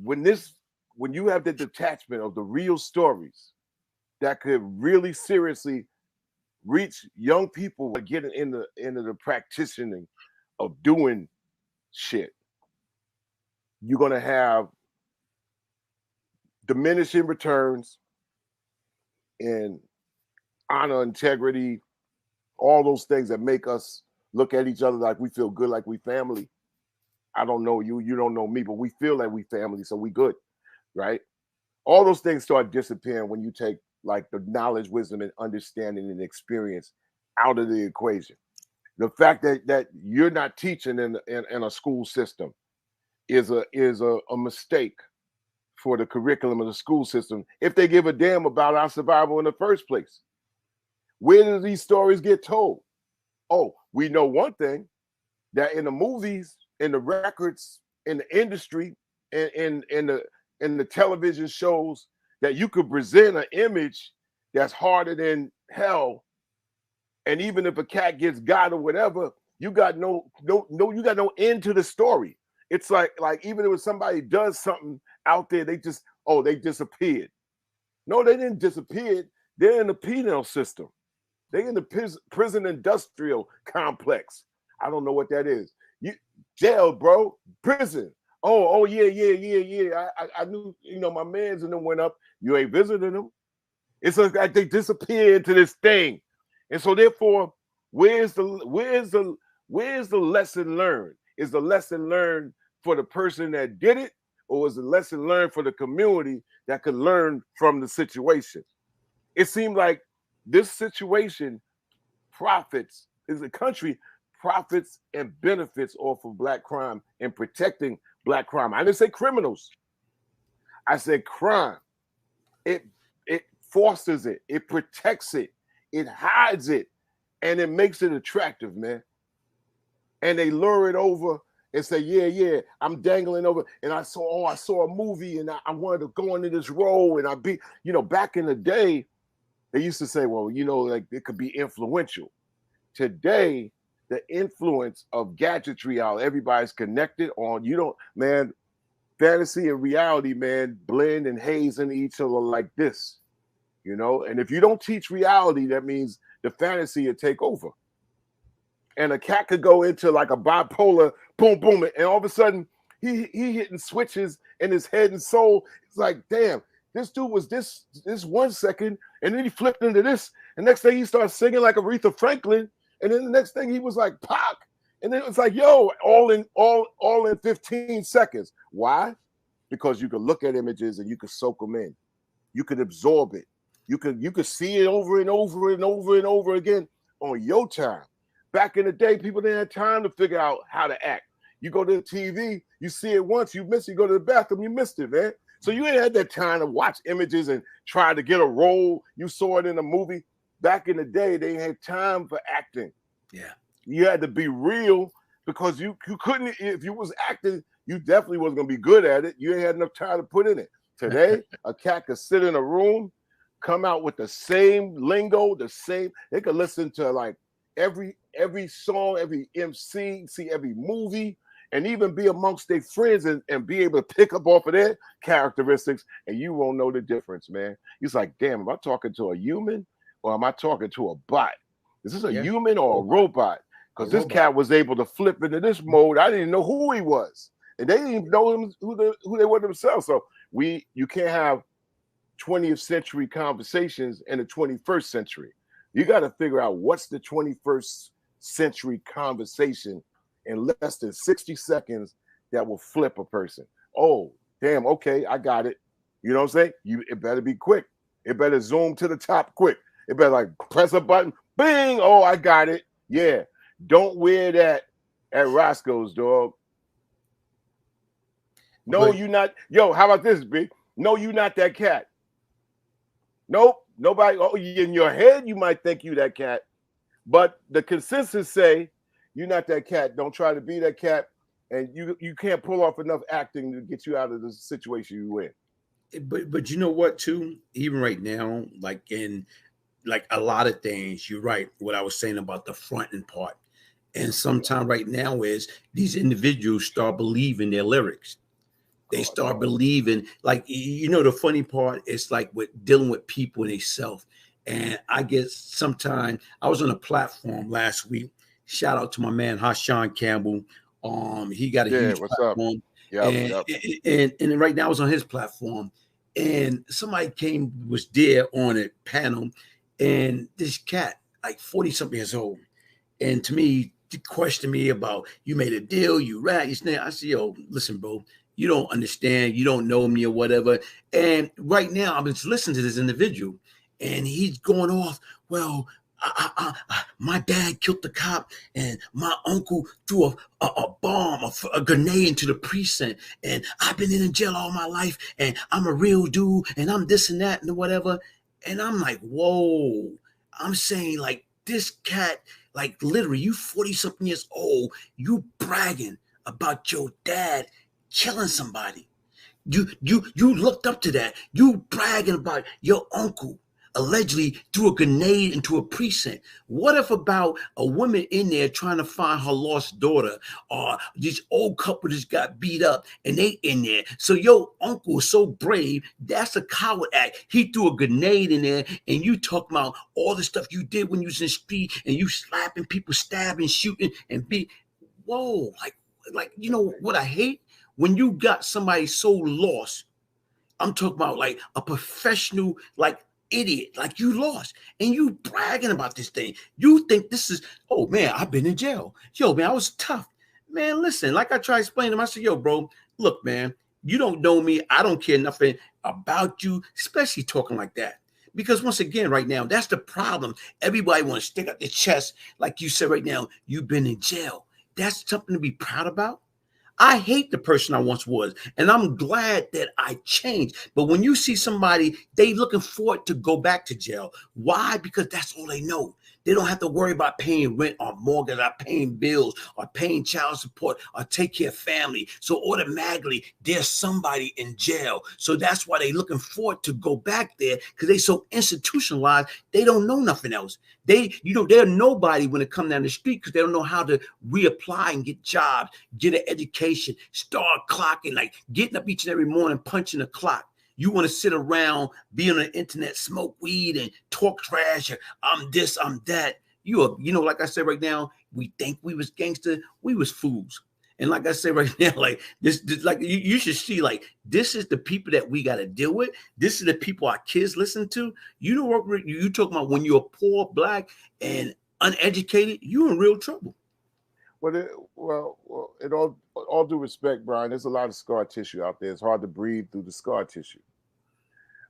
Speaker 2: When you have the detachment of the real stories that could really seriously reach young people getting into the practicing of doing shit, you're gonna have diminishing returns in honor, integrity, all those things that make us look at each other like we feel good, like we family. I don't know you, you don't know me, but we feel like we family, so we good, right? All those things start disappearing when you take like the knowledge, wisdom, and understanding and experience out of the equation. The fact that you're not teaching in a school system is a mistake for the curriculum of the school system if they give a damn about our survival in the first place. Where do these stories get told? Oh, we know one thing, that in the movies, in the records, in the industry, in the television shows, that you could present an image that's harder than hell. And even if a cat gets got or whatever, you got no end to the story. It's like even if somebody does something out there, they disappeared. No, they didn't disappear. They're in the penal system. They're in the prison industrial complex. I don't know what that is. Jail, bro. Prison. Oh, yeah. I knew, my mans and them went up. You ain't visiting them. It's like they disappear into this thing. And so therefore, where's the lesson learned? Is the lesson learned for the person that did it, or is the lesson learned for the community that could learn from the situation? It seemed like this situation the country profits and benefits off of black crime and protecting black crime. I didn't say criminals. I said crime. It fosters it. It protects it. It hides it. And it makes it attractive, man. And they lure it over and say, yeah, I'm dangling over. And I saw a movie and I wanted to go into this role. And back in the day, they used to say, well, like it could be influential. Today, the influence of gadgetry, how everybody's connected on, fantasy and reality, man, blend and haze into each other like this, And if you don't teach reality, that means the fantasy will take over. And a cat could go into like a bipolar, boom, boom, and all of a sudden he hitting switches in his head and soul. It's like, damn, this dude was this 1 second, and then he flipped into this, and next thing he starts singing like Aretha Franklin, and then the next thing he was like Pac, and then it was like, yo, all in 15 seconds. Why? Because you could look at images and you could soak them in, you could absorb it, you could see it over and over and over and over again on your time. Back in the day, people didn't have time to figure out how to act. You go to the TV, you see it once, you miss it. You go to the bathroom, you missed it, man. So you ain't had that time to watch images and try to get a role. You saw it in a movie. Back in the day, they had time for acting.
Speaker 1: Yeah.
Speaker 2: You had to be real because you couldn't, if you was acting, you definitely wasn't going to be good at it. You ain't had enough time to put in it. Today, a cat could sit in a room, come out with the same lingo, they could listen to like every song, every MC, see every movie, and even be amongst their friends and be able to pick up off of their characteristics, and you won't know the difference, man. It's like, damn, am I talking to a human or am I talking to a bot? Is this a human or a robot? Because this cat was able to flip into this mode. I didn't know who he was, and they didn't even know who they were themselves. So you can't have 20th century conversations in the 21st century. You got to figure out what's the 21st century conversation in less than 60 seconds that will flip a person. Oh, damn, okay, I got it. You know what I'm saying? It better be quick. It better zoom to the top quick. It better like press a button, bing, oh, I got it. Yeah, don't wear that at Roscoe's, dog. No, you're not. Yo, how about this, B? No, you're not that cat. Nope, nobody. Oh, in your head, you might think you that cat, but the consensus say you're not that cat. Don't try to be that cat, and you can't pull off enough acting to get you out of the situation you in.
Speaker 1: But you know what, too? Even right now, like in like a lot of things, you're right. What I was saying about the fronting part, and sometimes right now is these individuals start believing their lyrics. They start believing, like, the funny part is like with dealing with people and themselves. And I guess sometimes I was on a platform last week. Shout out to my man Hashan Campbell. He got a huge platform. And right now I was on his platform. And somebody was there on a panel, and this cat, like 40-something years old. And to me, he questioned me about, you made a deal, you rat, you snake. I said, yo, listen, bro. You don't understand. You don't know me or whatever. And right now, I'm just listening to this individual, and he's going off. Well, my dad killed the cop, and my uncle threw a bomb, a grenade into the precinct, and I've been in jail all my life, and I'm a real dude, and I'm this and that and whatever. And I'm like, whoa. I'm saying, like, this cat, like, literally, you 40-something years old, you bragging about your dad killing somebody. You looked up to that. You bragging about your uncle. allegedly threw a grenade into a precinct? What if about a woman in there trying to find her lost daughter, or this old couple just got beat up and they in there? So your uncle is so brave, that's a coward act. He threw a grenade in there, and you talking about all the stuff you did when you was in the street and you slapping people, stabbing, shooting, and be, whoa, like you know what I hate? When you got somebody so lost, I'm talking about like a professional, like idiot, like you lost, and you bragging about this thing. You think this is, oh man, I've been in jail. Yo, man, I was tough. Man, listen, like I tried to explain to him, I said, yo, bro, look, man, you don't know me. I don't care nothing about you, especially talking like that. Because once again, right now, that's the problem. Everybody want to stick out their chest, like you said right now, you've been in jail. That's something to be proud about. I hate the person I once was, and I'm glad that I changed. But when you see somebody, they looking forward to go back to jail. Why? Because that's all they know. They don't have to worry about paying rent or mortgage or paying bills or paying child support or take care of family. So automatically there's somebody in jail. So that's why they looking forward to go back there, because they so institutionalized, they don't know nothing else. They're nobody when it comes down the street, because they don't know how to reapply and get jobs, get an education, start clocking, like getting up each and every morning, punching the clock. You want to sit around, be on the internet, smoke weed and talk trash. I'm this, I'm that. You know, like I said right now, we think we was gangster. We was fools. And like I said right now, like this like you should see, like, this is the people that we got to deal with. This is the people our kids listen to. You know what you talking about? When you're poor, black, and uneducated, you're in real trouble.
Speaker 2: Well, in all due respect, Brian, there's a lot of scar tissue out there. It's hard to breathe through the scar tissue.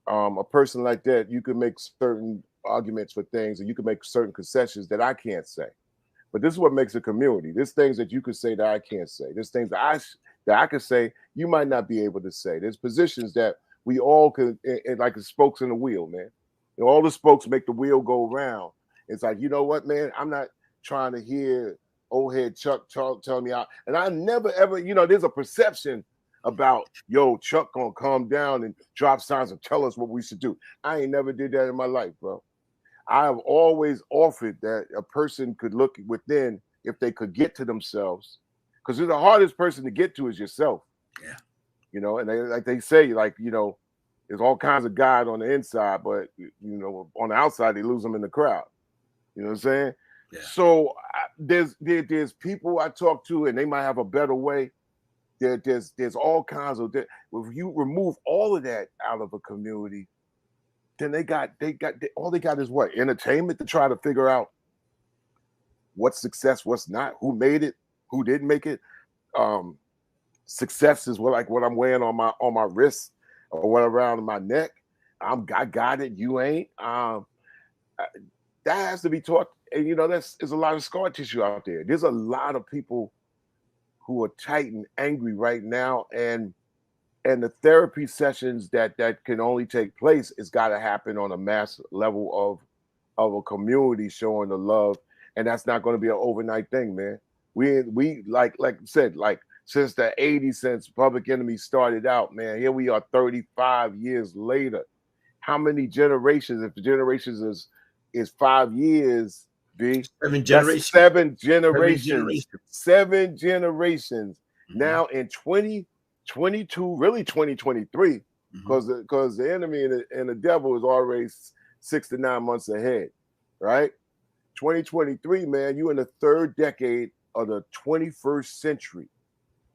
Speaker 2: A person like that, you can make certain arguments for things, and you can make certain concessions that I can't say. But this is what makes a community. There's things that you could say that I can't say. There's things that I could say you might not be able to say. There's positions that we all could, like the spokes in the wheel, man. And all the spokes make the wheel go round. It's like, you know what, man? I'm not trying to hear old head Chuck tell me out. And I never ever, there's a perception about, yo, Chuck gonna calm down and drop signs and tell us what we should do. I ain't never did that in my life, bro. I have always offered that a person could look within if they could get to themselves, because the hardest person to get to is yourself.
Speaker 1: Yeah.
Speaker 2: And they say, there's all kinds of God on the inside, but on the outside they lose them in the crowd. You know what I'm saying?
Speaker 1: Yeah.
Speaker 2: So there's people I talk to, and they might have a better way. There's all kinds of that. If you remove all of that out of a community, then they got all they got is what? Entertainment to try to figure out what's success, what's not, who made it, who didn't make it. Success is what I'm wearing on my wrist or what around my neck. I got it, you ain't. That has to be taught. And there's a lot of scar tissue out there. There's a lot of people who are tight and angry right now, and the therapy sessions that can only take place, it's got to happen on a mass level of a community showing the love, and that's not going to be an overnight thing, man. We like I said, like since the 80s, since Public Enemy started out, man, here we are 35 years later. How many generations? If the generations is 5 years, B,
Speaker 1: 7 generations.
Speaker 2: 7 generations. 7 generations.
Speaker 1: Mm-hmm.
Speaker 2: Now in 2022, really 2023, because the enemy and the devil is already 6 to 9 months ahead, right? 2023, man, you in the 3rd decade of the 21st century.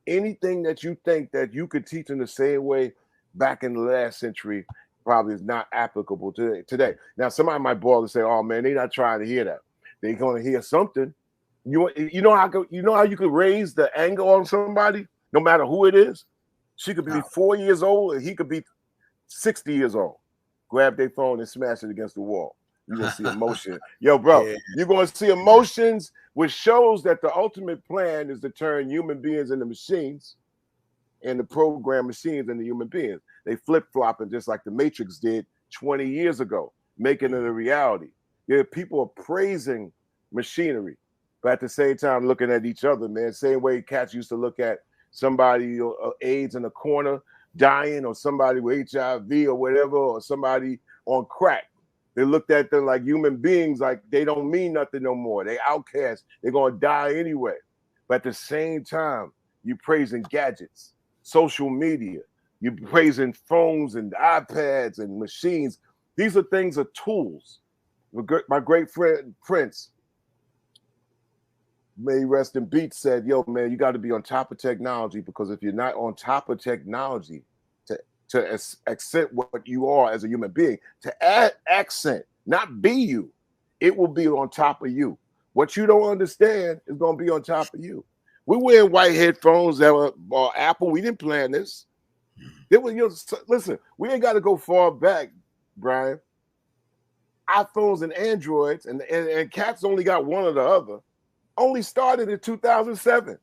Speaker 2: Anything that you think that you could teach in the same way back in the last century probably is not applicable today. Now, somebody might ball and say, "Oh man, they're not trying to hear that. They're going to hear something." You know how you could raise the anger on somebody, no matter who it is. She could be 4 years old, and he could be 60 years old. Grab their phone and smash it against the wall. You're gonna see emotion. Yo, bro, you're gonna see emotions, which shows that the ultimate plan is to turn human beings into machines, and to program machines into human beings. They flip-flopping just like the Matrix did 20 years ago, making it a reality. Yeah, people are praising machinery, but at the same time looking at each other, man. Same way cats used to look at somebody AIDS in a corner dying, or somebody with HIV or whatever, or somebody on crack. They looked at them like human beings, like they don't mean nothing no more. They outcasts. They're going to die anyway. But at the same time, you praising gadgets, social media. You praising phones and iPads and machines. These are things, are tools. My great friend Prince, may he rest in peace, said, yo, man, you got to be on top of technology, because if you're not on top of technology to accent what you are as a human being, to add accent, not be you, it will be on top of you. What you don't understand is going to be on top of you. We're wearing white headphones that were Apple. We didn't plan this. It was, listen, we ain't got to go far back, Brian. iPhones and Androids and cats only got one or the other. Only started in 2007.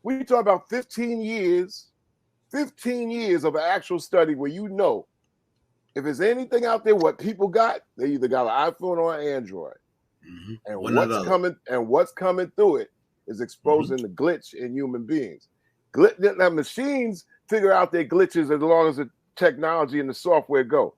Speaker 2: We talk about 15 years of an actual study where if there's anything out there, what people got, they either got an iPhone or an Android. Mm-hmm. And what's coming through it is exposing the glitch in human beings. Now machines figure out their glitches as long as the technology and the software go.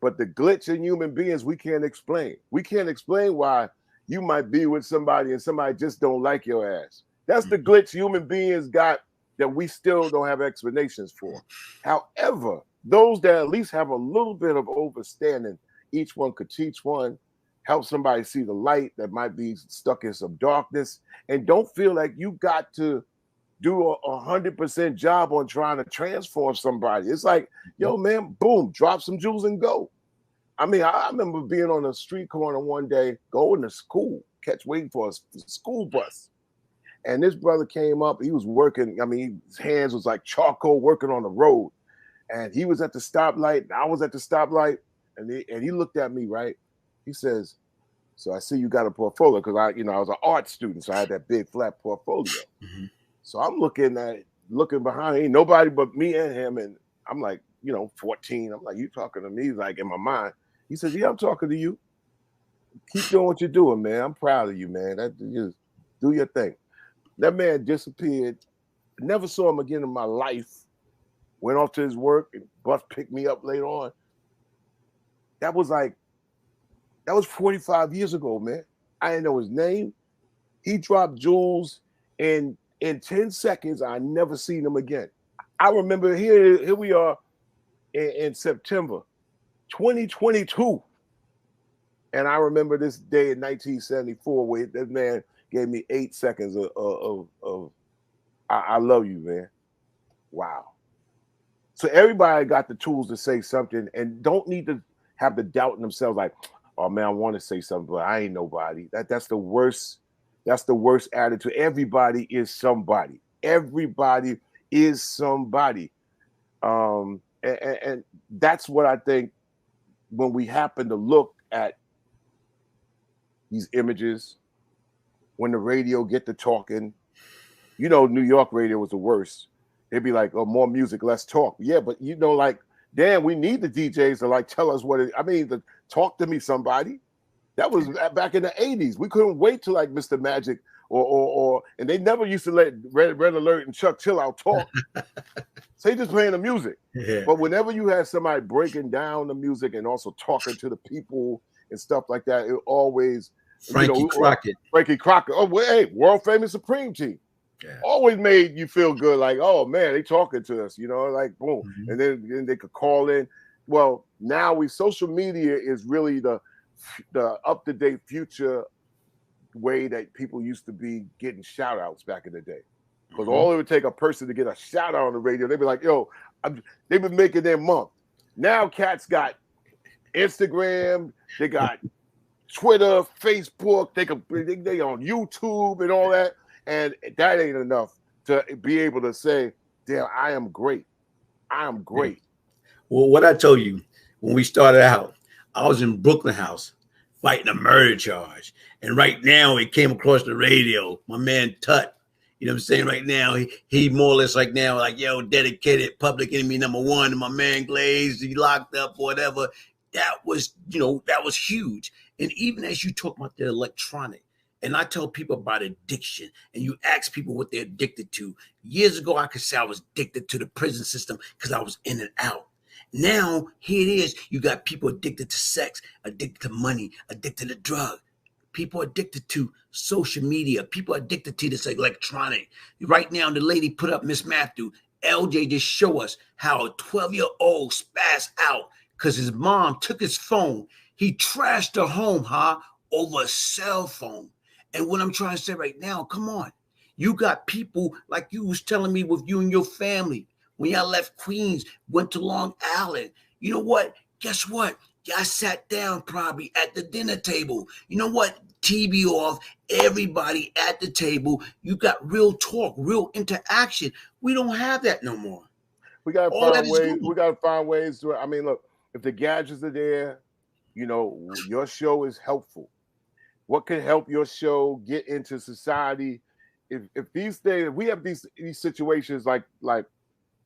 Speaker 2: But the glitch in human beings, we can't explain. We can't explain why you might be with somebody and somebody just don't like your ass. That's the glitch human beings got that we still don't have explanations for. However, those that at least have a little bit of understanding, each one could teach one, help somebody see the light that might be stuck in some darkness, and don't feel like you got to do a 100% job on trying to transform somebody. It's like, yo, man, boom, drop some jewels and go. I mean, I remember being on a street corner one day, going to school, waiting for a school bus. And this brother came up, he was working, I mean, his hands was like charcoal working on the road. And he was at the stoplight, and I was at the stoplight, and he looked at me, right? He says, so I see you got a portfolio, because I was an art student, so I had that big flat portfolio. Mm-hmm. So I'm looking behind, ain't nobody but me and him. And I'm like, 14. I'm like, you talking to me? Like in my mind. He says, yeah, I'm talking to you. Keep doing what you're doing, man. I'm proud of you, man. Just do your thing. That man disappeared. Never saw him again in my life. Went off to his work, and bus picked me up later on. That was 45 years ago, man. I didn't know his name. He dropped jewels in 10 seconds. I never seen him again. I remember here we are in September 2022. And I remember this day in 1974 where that man gave me 8 seconds of I love you, man. Wow. So everybody got the tools to say something and don't need to have the doubt in themselves like, oh man, I want to say something, but I ain't nobody. That's the worst. That's the worst attitude. Everybody is somebody. Everybody is somebody. And that's what I think when we happen to look at these images, when the radio get to talking, New York radio was the worst. They'd be like, oh, more music, less talk. Yeah, but like, damn, we need the DJs to like tell us to talk to me, somebody. That was back in the 80s. We couldn't wait till like Mr. Magic or and they never used to let Red Alert and Chuck Chill Out talk. So they just playing the music. Yeah. But whenever you had somebody breaking down the music and also talking to the people and stuff like that, it always
Speaker 1: Frankie Crockett.
Speaker 2: Oh, well, hey, world famous Supreme Team. Yeah. Always made you feel good, like, oh man, they talking to us, like boom. Mm-hmm. And then they could call in. Well, now social media is really the up-to-date future way that people used to be getting shout outs back in the day. Because all it would take a person to get a shout out on the radio, they'd be like, yo, they've been making their month. Now cats got Instagram, they got Twitter, Facebook, they on YouTube and all that. And that ain't enough to be able to say, damn, I am great. I am great.
Speaker 1: Well, what I told you when we started out, I was in Brooklyn House fighting a murder charge. And right now it came across the radio, my man Tut, you know what I'm saying? Right now, he more or less like now, like, yo, dedicated public enemy #1, and my man Glaze, he locked up or whatever. That was, that was huge. And even as you talk about the electronic, and I tell people about addiction, and you ask people what they're addicted to. Years ago, I could say I was addicted to the prison system because I was in and out. Now, here it is. You got people addicted to sex, addicted to money, addicted to drug. People addicted to social media. People addicted to this electronic. Right now, the lady put up, Miss Matthew, LJ just show us how a 12-year-old spazzed out because his mom took his phone. He trashed her home, over a cell phone. And what I'm trying to say right now, come on. You got people like you was telling me with you and your family. When y'all left Queens, went to Long Island, you know what? Guess what? Y'all sat down probably at the dinner table. You know what? TV off, everybody at the table. You got real talk, real interaction. We don't have that no more.
Speaker 2: We gotta find ways. We gotta find ways to. I mean, look, if the gadgets are there, you know, your show is helpful. What can help your show get into society? If these things, if we have these situations like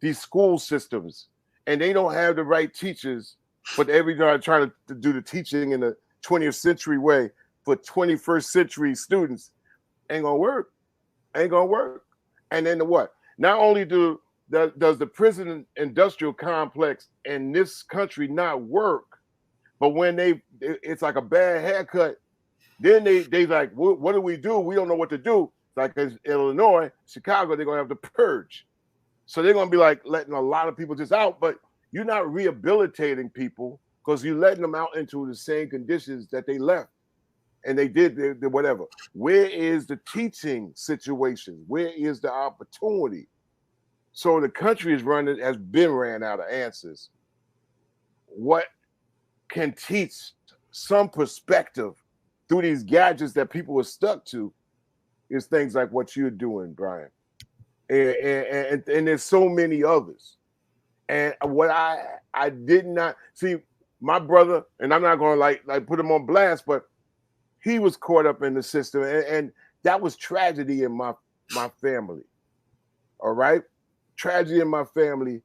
Speaker 2: these school systems, and they don't have the right teachers, but everybody trying to do the teaching in the 20th century way for 21st century students, ain't gonna work. Ain't gonna work. And then what? Not only does the prison industrial complex in this country not work, but when it's like a bad haircut, then they like, what do? We don't know what to do. Like in Illinois, Chicago, they're gonna have to purge. So they're gonna be like letting a lot of people just out, but you're not rehabilitating people because you're letting them out into the same conditions that they left. And they did whatever. Where is the teaching situation? Where is the opportunity? So the country has been ran out of answers. What can teach some perspective through these gadgets that people are stuck to is things like what you're doing, Brian. And there's so many others. And what I did not see, my brother, and I'm not going to like put him on blast, but he was caught up in the system, and that was tragedy in my family. All right, tragedy in my family.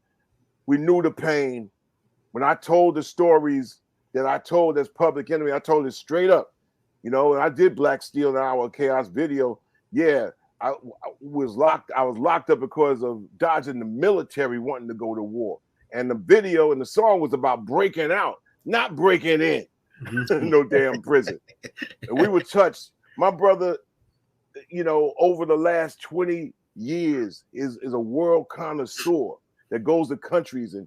Speaker 2: We knew the pain. When I told the stories that I told as Public Enemy, I told it straight up. You know, and I did Black Steel and Our Chaos video. Yeah, I was locked up because of dodging the military, wanting to go to war. And the video and the song was about breaking out, not breaking in. No damn prison. And we were touched. My brother, you know, over the last 20 years is a world connoisseur that goes to countries and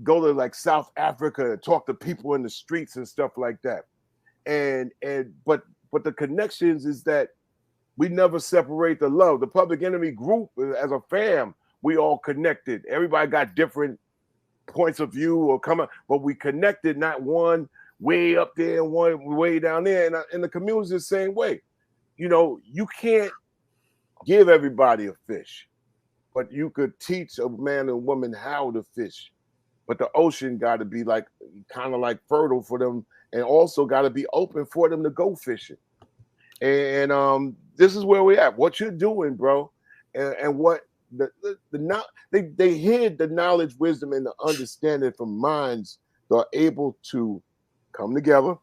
Speaker 2: go to like South Africa and talk to people in the streets and stuff like that. But the connections is that we never separate the love. The Public Enemy group as a fam, we all connected. Everybody got different points of view or but we connected, not one way up there and one way down there. And the community is the same way. You know, you can't give everybody a fish, but you could teach a man and woman how to fish. But the ocean got to be like kind of like fertile for them, and also got to be open for them to go fishing. And this is where we're at. What you're doing, bro, and what they hid the knowledge, wisdom, and the understanding from minds that are able to come together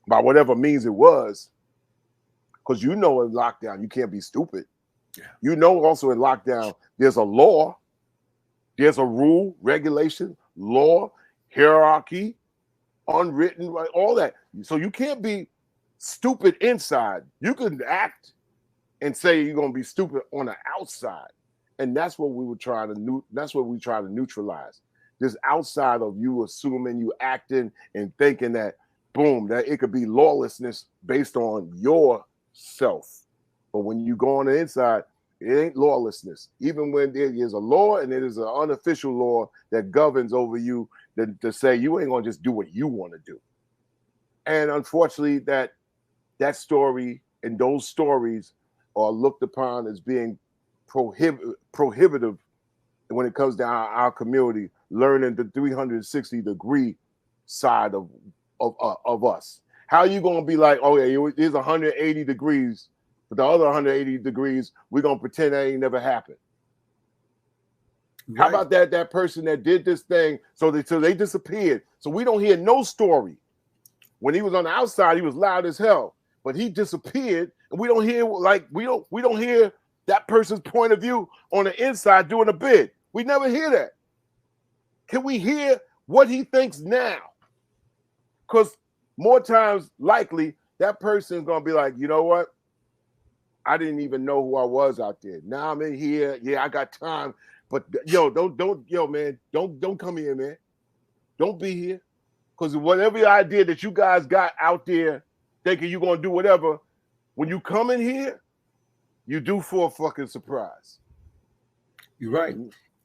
Speaker 2: by whatever means it was. Because you know in lockdown, you can't be stupid. Yeah. You know also in lockdown, there's a law, there's a rule, regulation, law, hierarchy, unwritten, right, all that. So you can't be stupid inside. You can act and say you're gonna be stupid on the outside. And that's what we were trying to neutralize. This outside of you assuming, you acting and thinking that boom, that it could be lawlessness based on yourself. But when you go on the inside, it ain't lawlessness. Even when there is a law and it is an unofficial law that governs over you, to say you ain't gonna just do what you want to do. And unfortunately, that story and those stories are looked upon as being prohibitive when it comes to our community, learning the 360-degree side of us. How are you going to be like, oh yeah, it is 180 degrees, but the other 180 degrees, we're going to pretend that ain't never happened. Right. How about that person that did this thing, so they disappeared, so we don't hear no story. When he was on the outside, he was loud as hell, but he disappeared, and we don't hear we don't hear that person's point of view on the inside doing a bid. We never hear that. Can we hear what he thinks now. Because more times likely that person's gonna be like, you know what? I didn't even know who I was out there. Now I'm in here. Yeah, I got time. But yo, man, don't come here, man. Don't be here. Because whatever idea that you guys got out there thinking you're gonna do whatever, when you come in here, you do for a fucking surprise.
Speaker 1: You're right.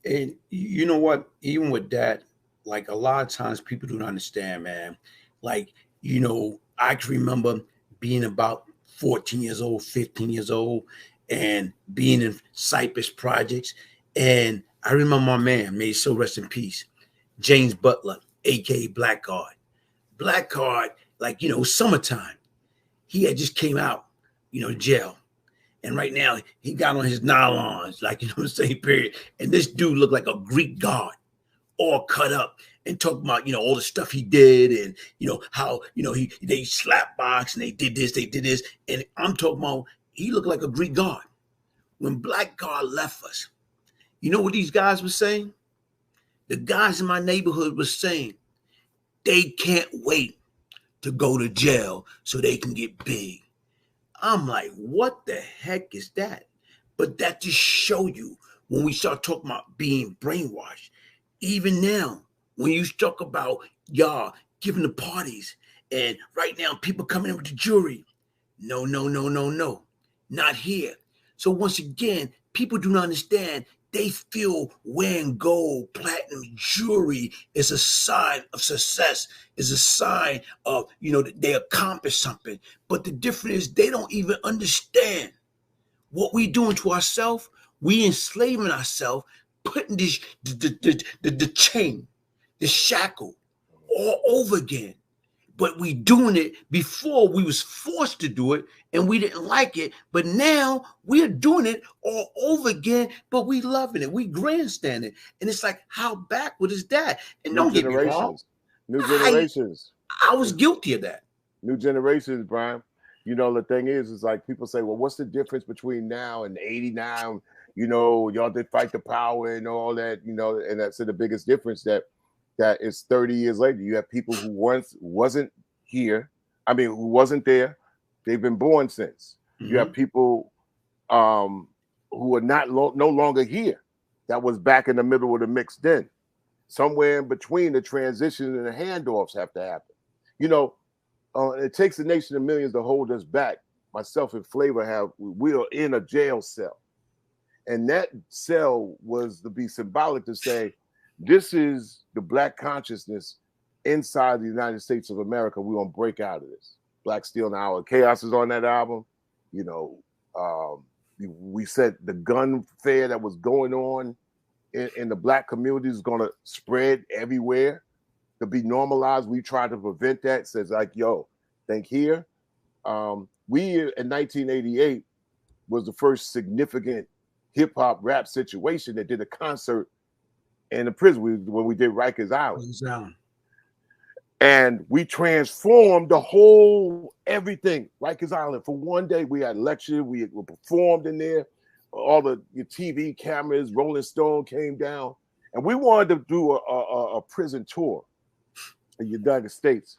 Speaker 1: And you know what? Even with that, like a lot of times people don't understand, man. Like, you know, I can remember being about 14 years old, 15 years old, and being in Cypress projects. And I remember my man, may he so rest in peace, James Butler, aka Blackguard. Blackguard, like, you know, summertime. He had just came out, you know, jail. And right now he got on his nylons, like, you know what I'm saying, period. And this dude looked like a Greek god, all cut up, and talking about, you know, all the stuff he did, and, you know, how, you know, they slap box and they did this. And I'm talking about he looked like a Greek god. When Black God left us, you know what these guys were saying? The guys in my neighborhood were saying they can't wait to go to jail so they can get big. I'm like, what the heck is that? But that just show you when we start talking about being brainwashed. Even now, when you talk about y'all giving the parties, and right now people coming in with the jewelry. No, not here. So once again, people do not understand. They feel wearing gold, platinum jewelry is a sign of success, is a sign of, you know, that they accomplished something. But the difference is they don't even understand what we doing to ourselves. We enslaving ourselves, putting this the chain, the shackle all over again. But we doing it before we was forced to do it and we didn't like it. But now we're doing it all over again, but we loving it. We grandstanding. And it's like, how backward is that? And don't get me wrong.
Speaker 2: New generations.
Speaker 1: I was guilty of that.
Speaker 2: New generations, Brian. You know, the thing is like people say, well, what's the difference between now and 89? You know, y'all did fight the power and all that, you know, and that's the biggest difference that is 30 years later. You have people who once wasn't here. I mean, who wasn't there. They've been born since. Mm-hmm. You have people who are no longer here. That was back in the middle of the mix then. Somewhere in between, the transition and the handoffs have to happen. You know, it takes a nation of millions to hold us back. Myself and Flavor we are in a jail cell. And that cell was to be symbolic to say, this is the Black consciousness inside the United States of America. We're going to break out of this. Black Steel and Hour Chaos is on that album. You know, we said the gun fair that was going on in the Black community is going to spread everywhere to be normalized. We tried to prevent that. Says like, yo, think here. We in 1988 was the first significant hip hop rap situation that did a concert in the prison when we did Rikers Island. And we transformed the whole everything. Rikers Island, for one day, we had lecture, we performed in there. All the TV cameras, Rolling Stone came down. And we wanted to do a prison tour in the United States.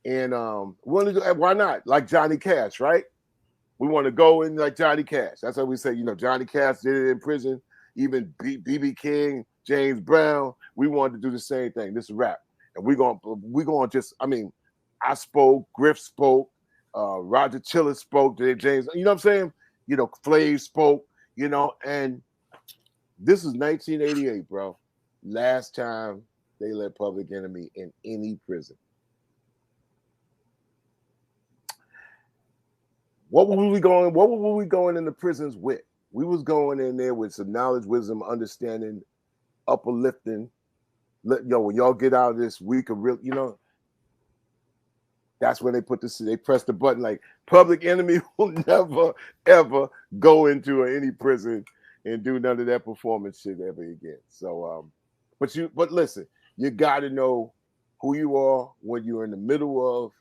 Speaker 2: And we wanted to do, why not? Like Johnny Cash, right? We want to go in like Johnny Cash. That's how we say, you know, Johnny Cash did it in prison. Even B.B. King, James Brown, we wanted to do the same thing. This is rap. And we're going just, I mean, I spoke, Griff spoke, Roger Chiller spoke, James, you know what I'm saying? You know, Flav spoke, you know, and this is 1988, bro. Last time they let Public Enemy in any prison. What were we going in the prisons with? We was going in there with some knowledge, wisdom, understanding, uplifting. Yo, when y'all get out of this, we could really, you know, that's when they they press the button like Public Enemy will never, ever go into any prison and do none of that performance shit ever again. So, but listen, you got to know who you are, what you're in the middle of,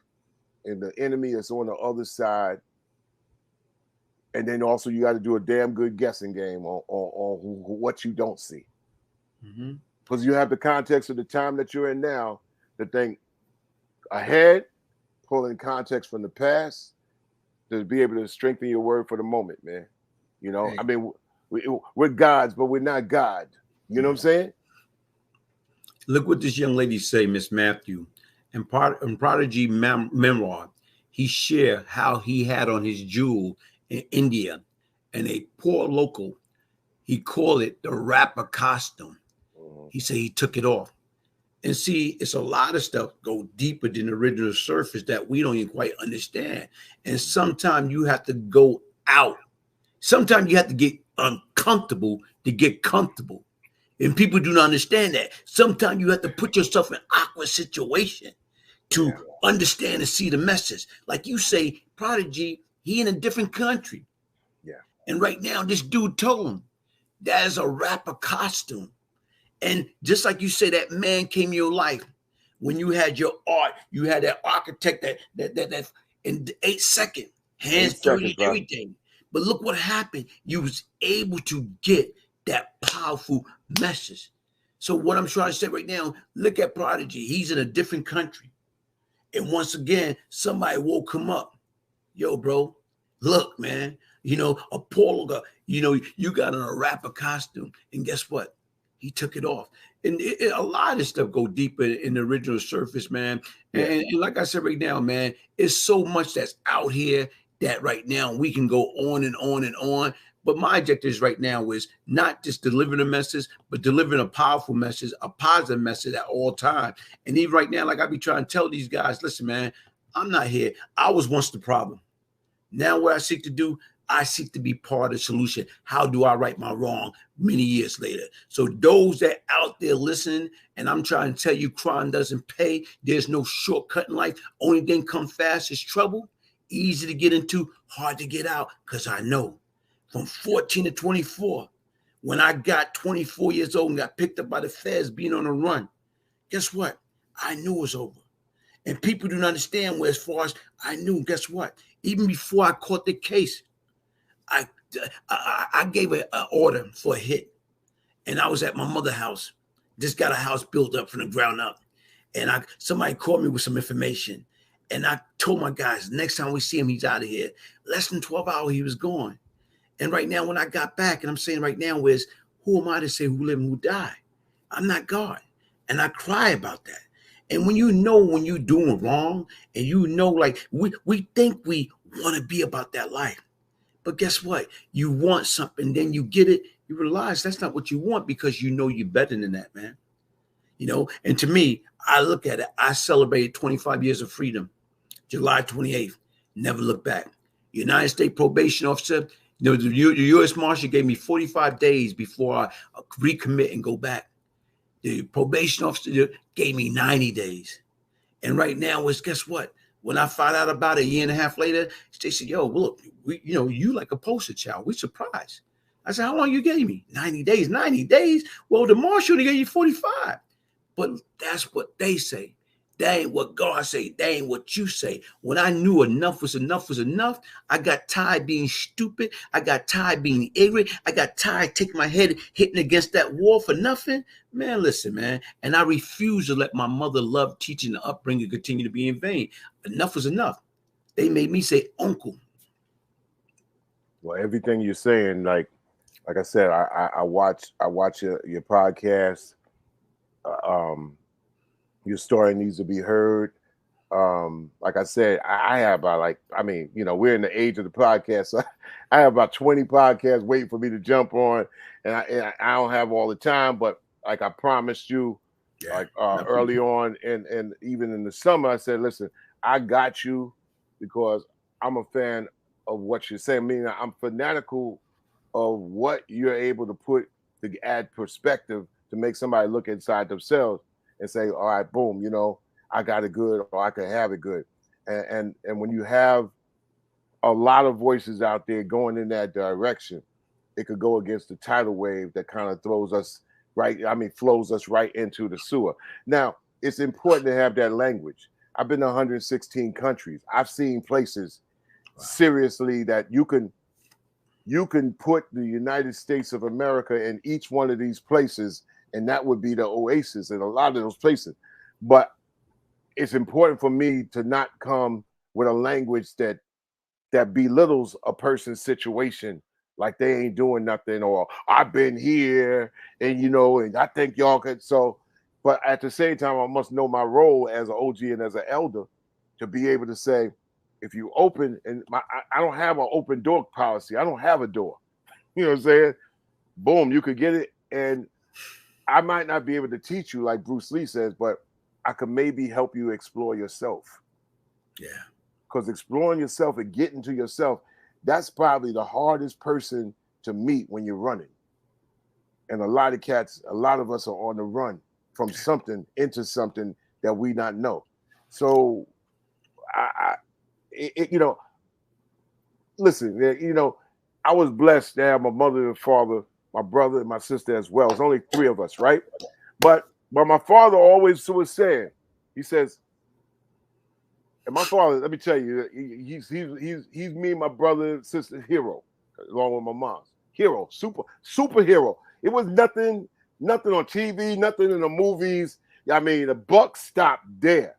Speaker 2: and the enemy is on the other side. And then also you got to do a damn good guessing game on what you don't see.
Speaker 1: Mm-hmm.
Speaker 2: because you have the context of the time that you're in now to think ahead, pulling context from the past to be able to strengthen your word for the moment, man. You know,
Speaker 1: Hey.
Speaker 2: I mean, we're gods, but we're not God. You know what I'm saying?
Speaker 1: Look what this young lady say, Miss Matthew. In Prodigy memoir, he shared how he had on his jewel in India, and a poor local, he called it the rapper costume. He said he took it off. And see, it's a lot of stuff go deeper than the original surface that we don't even quite understand. And sometimes you have to go out. Sometimes you have to get uncomfortable to get comfortable. And people do not understand that. Sometimes you have to put yourself in an awkward situation to understand and see the message. Like you say, Prodigy, he in a different country.
Speaker 2: Yeah.
Speaker 1: And right now, this dude told him that is a rapper costume. And just like you say, that man came in your life when you had your art, you had that architect that in 8 seconds, hands dirty, everything. But look what happened. You was able to get that powerful message. So what I'm trying to say right now, look at Prodigy. He's in a different country. And once again, somebody woke him up. Yo, bro, look, man, you know, Apollo, you know, you got on a rapper costume. And guess what? He took it off. And a lot of stuff go deeper in the original surface, man. And like I said right now, man, it's so much that's out here that right now we can go on and on and on. But my objective right now is not just delivering a message, but delivering a powerful message, a positive message at all times. And even right now, like I be trying to tell these guys, listen, man, I'm not here. I was once the problem. Now what I seek to do, I seek to be part of the solution. How do I right my wrong many years later? So those that out there listening, and I'm trying to tell you, crime doesn't pay. There's no shortcut in life. Only thing come fast is trouble. Easy to get into, hard to get out. Because I know from 14 to 24, when I got 24 years old and got picked up by the feds being on the run, guess what? I knew it was over. And people don't understand where as far as I knew, guess what? Even before I caught the case, I gave an order for a hit. And I was at my mother's house. Just got a house built up from the ground up. And somebody called me with some information. And I told my guys, next time we see him, he's out of here. Less than 12 hours, he was gone. And right now, when I got back, and I'm saying right now is, who am I to say who live and who die? I'm not God. And I cry about that. And when you know when you're doing wrong, and you know, like we think we want to be about that life. But guess what? You want something, then you get it, you realize that's not what you want because you know you're better than that, man. You know, and to me, I look at it, I celebrated 25 years of freedom, July 28th, never look back. United States probation officer, you know, the U.S. Marshal gave me 45 days before I recommit and go back. The probation officer gave me 90 days. And right now is, guess what? When I found out about it a year and a half later, they said, yo, look, you like a poster child. We surprised. I said, how long you gave me? 90 days. 90 days? Well, the marshal only gave you 45. But that's what they say. That ain't what God say. That ain't what you say. When I knew enough was enough was enough, I got tired being stupid. I got tired being ignorant. I got tired taking my head, hitting against that wall for nothing. Man, listen, man. And I refuse to let my mother love, teaching, and upbringing continue to be in vain. Enough was enough. They made me say uncle.
Speaker 2: Well, everything you're saying, like I said, I watch your podcast. Your story needs to be heard. Like I said, I have about we're in the age of the podcast, so I have about 20 podcasts waiting for me to jump on, and I don't have all the time, but like I promised you, early on, and even in the summer, I said, listen, I got you because I'm a fan of what you're saying. I mean, I'm fanatical of what you're able to put to add perspective to make somebody look inside themselves and say, all right, boom, you know, I got it good, or I can have it good. And when you have a lot of voices out there going in that direction, it could go against the tidal wave that kind of flows us right into the sewer. Now, it's important to have that language. I've been to 116 countries. I've seen places seriously that you can put the United States of America in each one of these places and that would be the oasis in a lot of those places. But it's important for me to not come with a language that belittles a person's situation, like they ain't doing nothing, or I've been here, and and I think y'all could. So, but at the same time, I must know my role as an OG and as an elder to be able to say, if you open, and I don't have an open door policy. I don't have a door. You know what I'm saying? Boom, you could get it, and I might not be able to teach you like Bruce Lee says, but I could maybe help you explore yourself.
Speaker 1: Yeah.
Speaker 2: Because exploring yourself and getting to yourself, that's probably the hardest person to meet when you're running. And a lot of us are on the run from something into something that we not know. So, listen, I was blessed to have my mother and father, my brother and my sister as well. It's only 3 of us, right? But my father always was saying, he says, and my father, let me tell you, he's me and my brother and sister hero, along with my mom's hero, superhero. It was nothing on TV, nothing in the movies. I mean, the buck stopped there.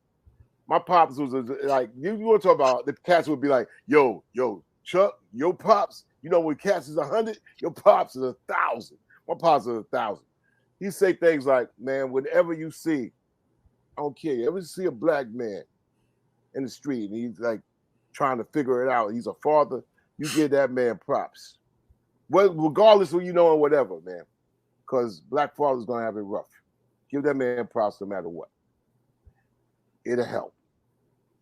Speaker 2: My pops was like, you want to talk about, the cats would be like, yo, Chuck, your pops, when cats is 100, your pops is 1,000. My pops is 1,000. He say things like, man, whenever you see, I don't care, you ever see a black man in the street and he's like trying to figure it out, he's a father, you give that man props. Well, regardless of or whatever, man, because black father's gonna have it rough. Give that man props no matter what. It'll help.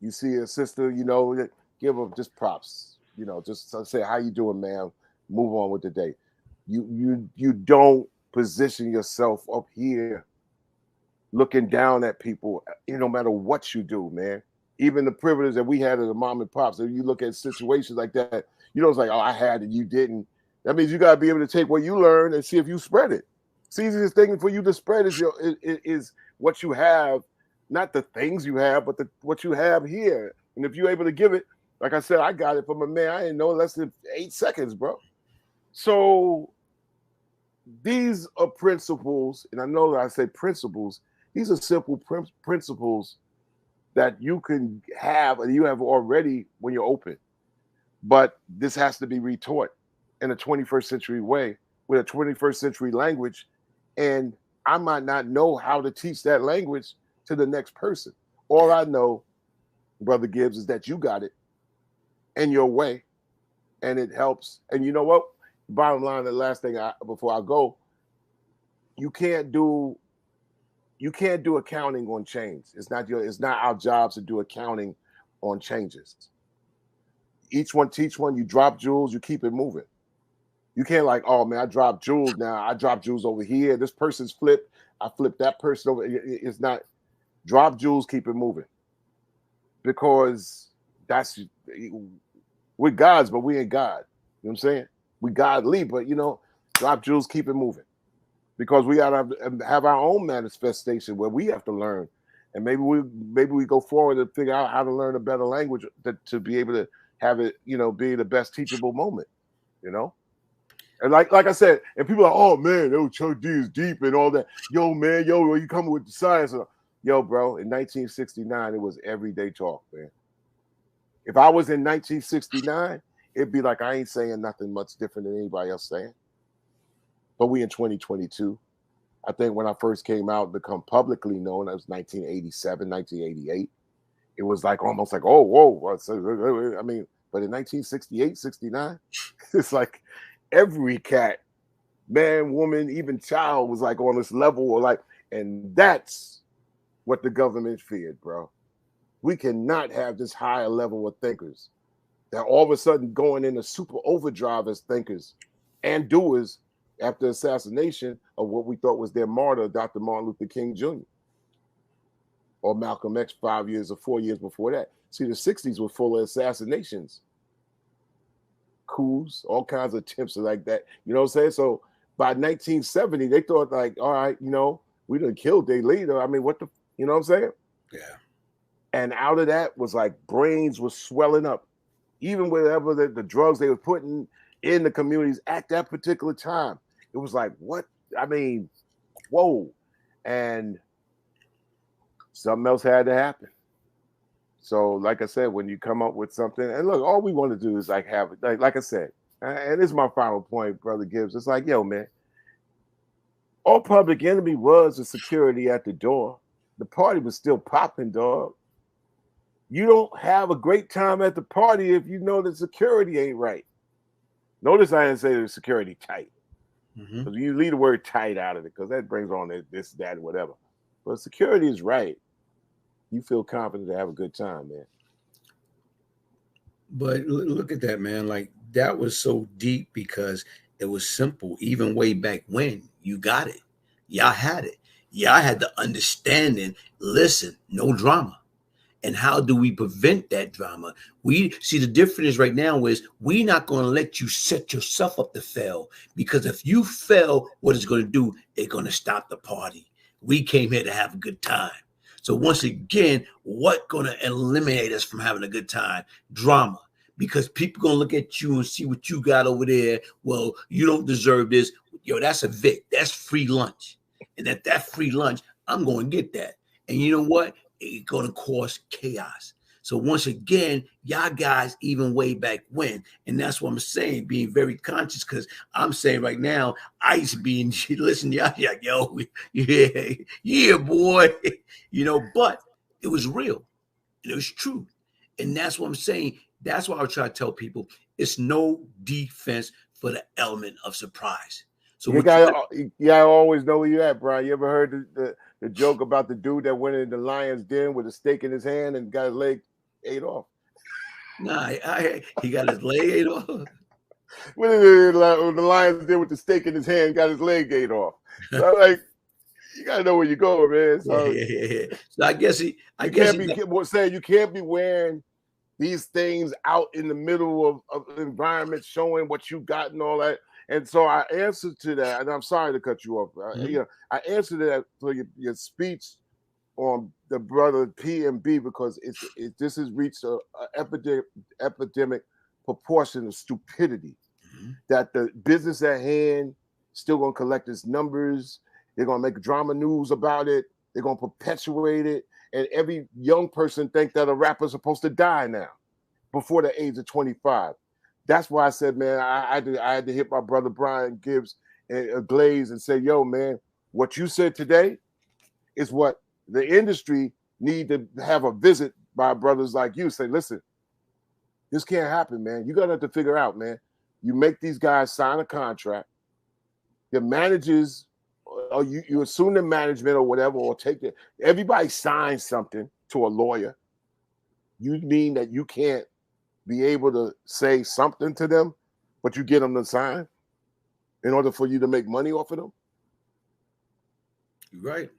Speaker 2: You see a sister, give her just props. Just say, how you doing, man? Move on with the day. You don't position yourself up here looking down at people, no matter what you do, man. Even the privilege that we had as a mom and pops, if you look at situations like that, it's like, oh, I had it, you didn't. That means you got to be able to take what you learned and see if you spread it. The easiest thing for you to spread is what you have, not the things you have, but what you have here. And if you're able to give it, like I said, I got it from a man I didn't know less than 8 seconds, bro. So these are principles, and I know that I say principles. These are simple principles that you can have, and you have already when you're open. But this has to be retaught in a 21st century way with a 21st century language. And I might not know how to teach that language to the next person. All I know, Brother Gibbs, is that you got it in your way, and it helps. And you know what? Bottom line, the last thing before I go, you can't do accounting on change. It's not our jobs to do accounting on changes. Each one teach one. You drop jewels, you keep it moving. You can't like, oh man, I dropped jewels now. I dropped jewels over here. This person's flipped. I flipped that person over. It's not drop jewels, keep it moving. Because we're gods, but we ain't God. You know what I'm saying? We godly, but drop jewels, keep it moving. Because we gotta have our own manifestation where we have to learn, and maybe we go forward and figure out how to learn a better language to be able to have it, be the best teachable moment, And like I said, and people are like, oh man, Chuck D is deep and all that. Yo man, are you coming with the science? Yo, bro, in 1969 it was everyday talk, man. If I was in 1969, it'd be like I ain't saying nothing much different than anybody else saying. But we in 2022. I think when I first came out and become publicly known, that was 1987, 1988. It was like almost like, oh, whoa. I mean, but in 1968, 69, it's like every cat, man, woman, even child was like on this level or like, and that's what the government feared, bro. We cannot have this higher level of thinkers that all of a sudden going into super overdrive as thinkers and doers after assassination of what we thought was their martyr, Dr. Martin Luther King Jr. or Malcolm X 5 years or 4 years before that. See, the 60s were full of assassinations, coups, all kinds of attempts like that. You know what I'm saying? So by 1970, they thought like, all right, we done killed their leader. I mean, what the, you know what I'm saying?
Speaker 1: Yeah.
Speaker 2: And out of that was like brains was swelling up, even whatever the drugs they were putting in the communities at that particular time. It was like, what? I mean, whoa. And something else had to happen. So, like I said, when you come up with something, and look, all we want to do is like have it, like I said, and this is my final point, Brother Gibbs. It's like, yo, man, all Public Enemy was the security at the door. The party was still popping, dog. You don't have a great time at the party if you know the security ain't right. Notice I didn't say the security tight. Because you leave the word tight out of it, because that brings on this, that, and whatever. But security is right. You feel confident to have a good time, man.
Speaker 1: But look at that, man. Like, that was so deep because it was simple. Even way back when, you got it. Y'all had it. Y'all had the understanding. Listen, no drama. And how do we prevent that drama? We see the difference right now is we're not going to let you set yourself up to fail, because if you fail, what it's going to do, it's going to stop the party. We came here to have a good time. So once again, what's going to eliminate us from having a good time? Drama. Because people going to look at you and see what you got over there. Well, you don't deserve this. Yo, that's a Vic. That's free lunch. And at that free lunch, I'm going to get that. And you know what? It's going to cause chaos. So once again, y'all guys, even way back when, and that's what I'm saying, being very conscious, because I'm saying right now, I used to be in, listen, y'all like, yo, yeah, boy, you know, but it was real and it was true. And that's what I'm saying. That's why I try to tell people, it's no defense for the element of surprise. So
Speaker 2: you gotta always know where you're at, Brian. You ever heard the joke about the dude that went in the lion's den with a steak in his hand and got his leg ate off?
Speaker 1: Nah, he got his leg ate off.
Speaker 2: When the lion's den with the steak in his hand, got his leg ate off. So I'm like, you gotta know where you're going, man. So,
Speaker 1: yeah. So I guess you
Speaker 2: can't be wearing these things out in the middle of the environment, showing what you got and all that. And so I answered to that, and I'm sorry to cut you off. I answered that for your speech on the brother PMB, because this has reached an epidemic proportion of stupidity. That the business at hand still gonna collect its numbers. They're gonna make drama news about it. They're gonna perpetuate it, and every young person think that a rapper's supposed to die now before the age of 25. That's why I said, man, I had to hit my brother Brian Gibbs and Glaze and say, yo, man, what you said today is what the industry need to have a visit by brothers like you. Say, listen, this can't happen, man. You gotta have to figure out, man. You make these guys sign a contract. Your managers, or you assume the management or whatever, or take it. Everybody signs something to a lawyer. You mean that you can't be able to say something to them, but you get them to sign in order for you to make money off of them?
Speaker 1: Right.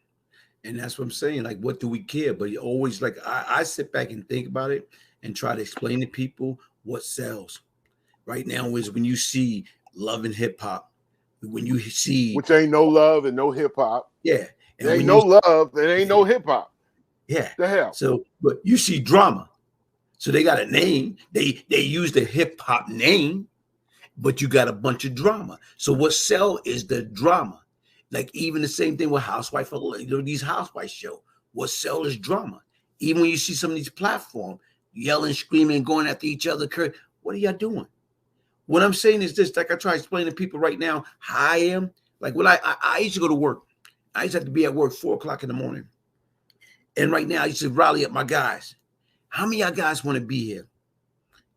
Speaker 1: And that's what I'm saying. Like, what do we care? But you always, like, I sit back and think about it and try to explain to people what sells. Right now is when you see love and hip hop, when you see,
Speaker 2: which ain't no love and no hip hop.
Speaker 1: Yeah.
Speaker 2: And there ain't no love, there ain't no hip hop.
Speaker 1: Yeah.
Speaker 2: The hell.
Speaker 1: So, but you see drama. So they got a name. They use the hip hop name, but you got a bunch of drama. So what sell is the drama. Like, even the same thing with Housewife, these Housewife show. What sell is drama. Even when you see some of these platforms yelling, screaming, going after each other, what are y'all doing? What I'm saying is this, like I try to explain to people right now how I am. Like, when I used to go to work. I used to have to be at work 4 o'clock in the morning. And right now I used to rally up my guys. How many of y'all guys want to be here?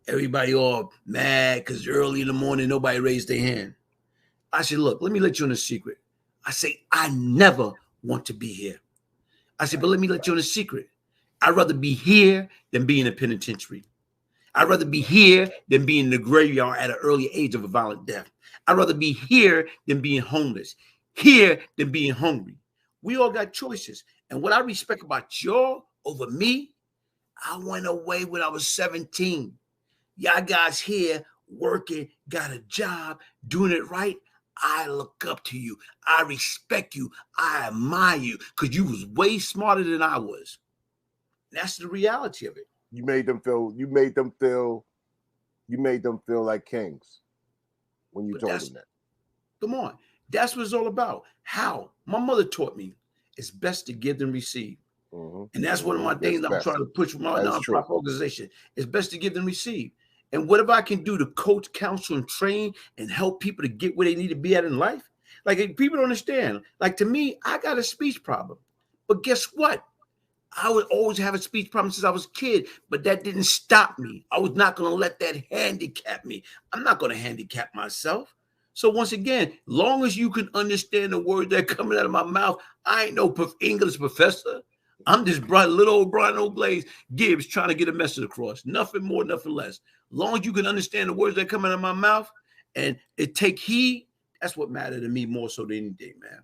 Speaker 1: Everybody all mad because early in the morning, nobody raised their hand. I said, look, let me let you in a secret. I say, I never want to be here. I said, but let me let you in a secret. I'd rather be here than be in a penitentiary. I'd rather be here than be in the graveyard at an early age of a violent death. I'd rather be here than being homeless, here than being hungry. We all got choices. And what I respect about y'all over me, I went away when I was 17. Y'all guys here working, got a job, doing it right. I look up to you. I respect you. I admire you because you was way smarter than I was. That's the reality of it.
Speaker 2: You made them feel like kings when you told them that.
Speaker 1: Come on. That's what it's all about. How? My mother taught me it's best to give than receive. And that's one of my things I'm trying to push with my nonprofit organization. It's best to give than receive. And whatever I can do to coach, counsel, and train and help people to get where they need to be at in life. Like, people don't understand. Like, to me, I got a speech problem. But guess what? I would always have a speech problem since I was a kid, but that didn't stop me. I was not going to let that handicap me. I'm not going to handicap myself. So once again, long as you can understand the words that are coming out of my mouth, I ain't no English professor. I'm just little old Brian Glaze Gibbs trying to get a message across. Nothing more, nothing less. Long as you can understand the words that are coming out of my mouth and it take heed, that's what matters to me more so than anything, man.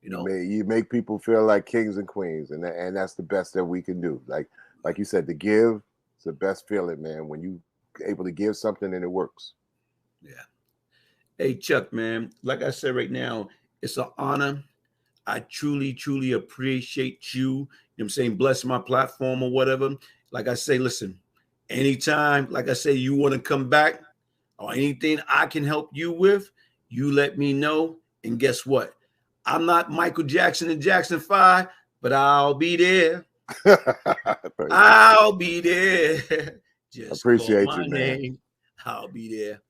Speaker 1: You know,
Speaker 2: you make people feel like kings and queens, and that's the best that we can do. Like you said, to give is the best feeling, man. When you able to give something and it works.
Speaker 1: Yeah. Hey, Chuck, man. Like I said right now, it's an honor. I truly, truly appreciate you. You know what I'm saying? Bless my platform or whatever. Like I say, listen, anytime, like I say, you want to come back or anything I can help you with, you let me know. And guess what? I'm not Michael Jackson in Jackson 5, but I'll be there. I'll be there. Just
Speaker 2: appreciate
Speaker 1: call my
Speaker 2: you, man.
Speaker 1: name. I'll be there.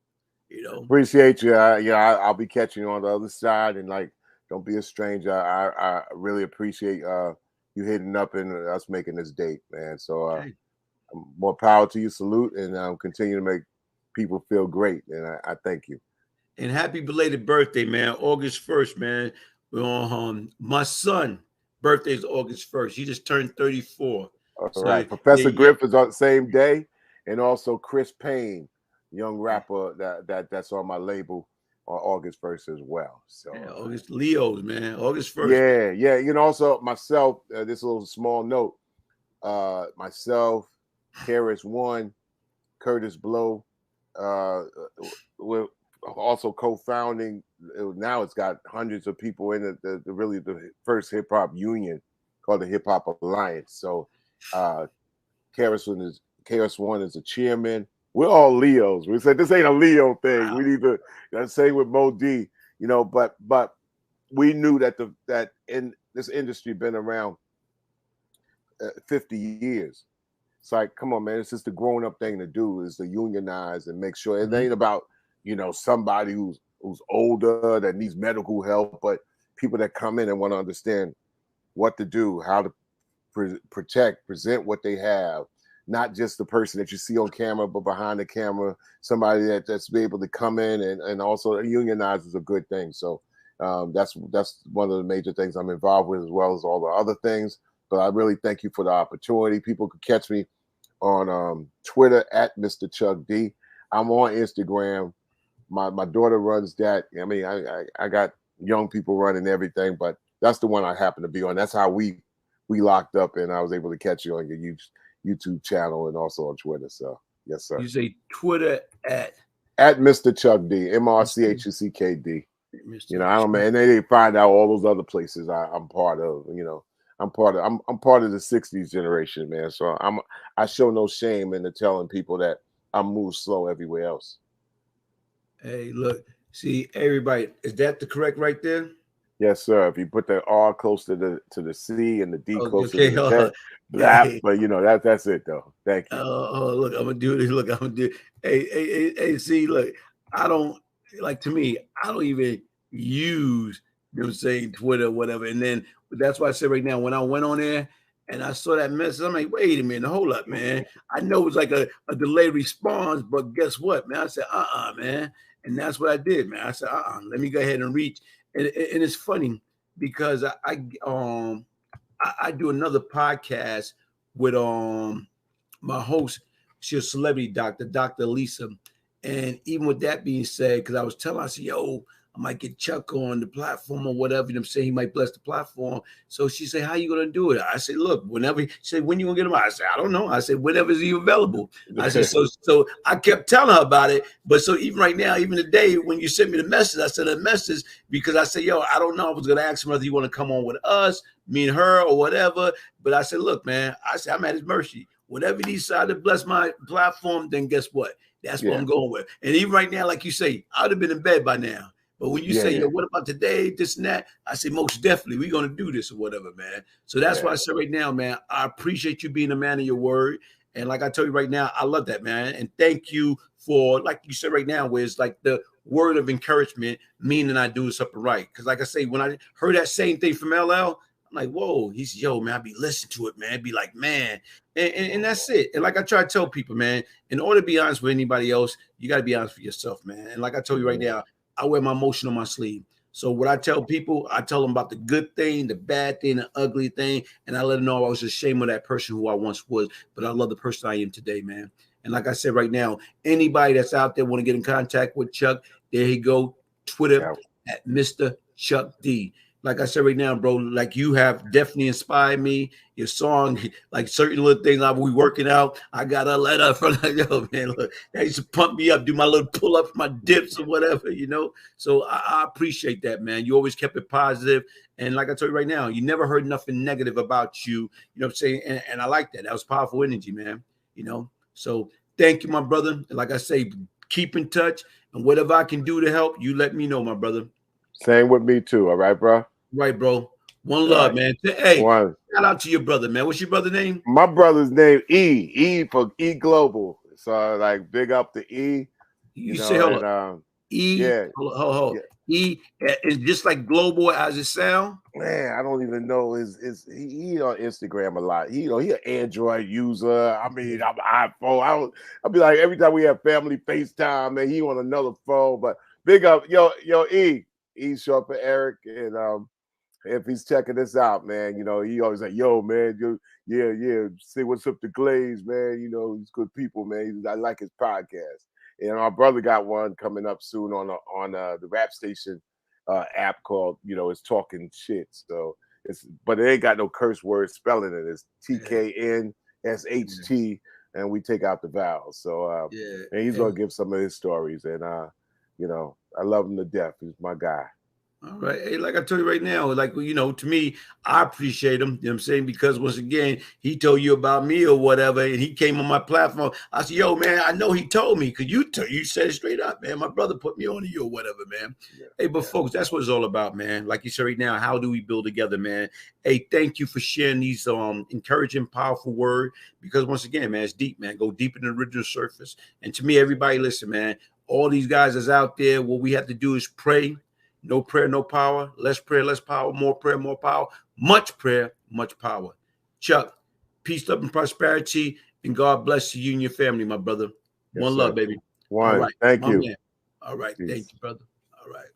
Speaker 1: You know,
Speaker 2: appreciate you. I'll be catching you on the other side, and like, don't be a stranger. I really appreciate you hitting up and us making this date, man. So more power to you. Salute, and continue to make people feel great. And I thank you.
Speaker 1: And happy belated birthday, man. August 1st, man. My son birthday is August 1st. He just turned 34.
Speaker 2: All right. Professor Griff is on the same day, and also Chris Payne, young rapper that's on my label, on August 1st as well. So
Speaker 1: August Leos, man. August 1st.
Speaker 2: Yeah. You know, also myself, this little small note. Myself, Harris One, Curtis Blow, we're also co-founding. Now it's got hundreds of people in it. The first hip hop union called the Hip Hop Alliance. So KRS One is the chairman. We're all Leos. We said this ain't a Leo thing. Wow. We need to same with Mo D. You know, but we knew that in this industry been around 50 years. It's like, come on, man, it's just the grown up thing to do is to unionize and make sure it ain't about, you know, somebody who's older that needs medical help, but people that come in and want to understand what to do, how to present what they have, not just the person that you see on camera, but behind the camera, somebody that's be able to come in and also unionize is a good thing. So that's one of the major things I'm involved with, as well as all the other things. But I really thank you for the opportunity. People could catch me on Twitter at Mr. Chuck D. I'm on Instagram. My daughter runs that. I mean, I got young people running everything, but that's the one I happen to be on. That's how we locked up, and I was able to catch you on your YouTube channel and also on Twitter. So yes, sir.
Speaker 1: You say Twitter at
Speaker 2: Mr. Chuck D, MRCHUCKD. You know, I don't man, and they find out all those other places I'm part of. You know, I'm part of the '60s generation, man. So I show no shame in telling people that I move slow everywhere else.
Speaker 1: Hey, look, see everybody. Is that the correct right there?
Speaker 2: Yes, sir. If you put the R close to the C and the D close to the Z, but you know that's it though. Thank you.
Speaker 1: Look, I'm gonna do this. Look, I'm gonna do. Hey, see, look, I don't like, to me, I don't even use, you know what I'm saying, Twitter or whatever. And then that's why I said right now, when I went on there and I saw that message, I'm like, wait a minute, hold up, man. I know it was like a delayed response, but guess what, man? I said, man. And that's what I did, man. I said, let me go ahead and reach. And it's funny because I do another podcast with my host. She's a celebrity doctor, Dr. Lisa. And even with that being said, because I was telling her, I said, yo, I might get Chuck on the platform or whatever. You know what I'm saying? He might bless the platform. So she said, how you going to do it? I said, look, whenever. She said, when you going to get him? I said, I don't know. I said, whenever is he available? I said, so I kept telling her about it. But so even right now, even today, when you sent me the message, I sent a message because I said, yo, I don't know. I was going to ask him whether you want to come on with us, me and her or whatever. But I said, look, man, I said, I'm at his mercy. Whatever he decided to bless my platform, then guess what? That's what I'm going with. And even right now, like you say, I'd have been in bed by now. But when you
Speaker 2: Yeah,
Speaker 1: say,
Speaker 2: yeah.
Speaker 1: yo, what about today, this and that, I say, most definitely, we're going to do this or whatever, man. So that's why I say right now, man, I appreciate you being a man of your word. And like I tell you right now, I love that, man. And thank you for, like you said right now, where it's like the word of encouragement, meaning I do something right. Because like I say, when I heard that same thing from LL, I'm like, whoa, he's, yo, man, I be listening to it, man. Be like, man. And that's it. And like I try to tell people, man, in order to be honest with anybody else, you got to be honest with yourself, man. And like I told you right now, I wear my emotion on my sleeve. So what I tell people, I tell them about the good thing, the bad thing, the ugly thing, and I let them know I was ashamed of that person who I once was, but I love the person I am today, man. And like I said right now, anybody that's out there want to get in contact with Chuck, there you go, Twitter at Mr. Chuck D. Like I said right now, bro, like you have definitely inspired me. Your song, like certain little things, I'll be working out. I got a letter from, yo, man, look, that used to pump me up, do my little pull-ups, my dips or whatever, you know? So I appreciate that, man. You always kept it positive. And like I told you right now, you never heard nothing negative about you, you know what I'm saying? And I like that. That was powerful energy, man, you know? So thank you, my brother. And like I say, keep in touch. And whatever I can do to help, you let me know, my brother.
Speaker 2: Same with me too. All right, bro.
Speaker 1: Right, bro. One love, man. Hey,
Speaker 2: one.
Speaker 1: Shout out to your brother, man. What's your brother's name?
Speaker 2: My brother's name E for E Global. So like big up to E.
Speaker 1: You say hold up. E.
Speaker 2: Yeah.
Speaker 1: Hold. Yeah. E is just like global as it sound.
Speaker 2: Man, I don't even know. He on Instagram a lot. He he an Android user. I mean, I'm an iPhone. I'll be like every time we have family FaceTime, man, he on another phone. But big up, yo, E short for Eric, and if he's checking this out, man, you know, he always like, yo, man, yeah, say what's up to Glaze, man. You know, he's good people, man. I like his podcast. And our brother got one coming up soon on the rap station app called, you know, it's Talking Shit. So but it ain't got no curse word spelling it. It's TKNSHT, and we take out the vowels. So and he's gonna give some of his stories, and you know, I love him to death. He's my guy.
Speaker 1: All right. Hey, like I told you right now, like, you know, to me, I appreciate him, you know what I'm saying? Because once again, he told you about me or whatever, and he came on my platform. I said, yo, man, I know he told me, because you said it straight up, man. My brother put me on to you or whatever, man. Hey, but folks, that's what it's all about, man. Like you said right now, how do we build together, man? Hey, thank you for sharing these encouraging, powerful words, because once again, man, it's deep, man. Go deep in the original surface. And to me, everybody, listen, man, all these guys that's out there, what we have to do is pray. No prayer, no power. Less prayer, less power. More prayer, more power. Much prayer, much power. Chuck, peace, love, and prosperity. And God bless you and your family, my brother. One love, baby.
Speaker 2: One.
Speaker 1: All right.
Speaker 2: Thank you.
Speaker 1: Man. All right. Peace. Thank you, brother. All right.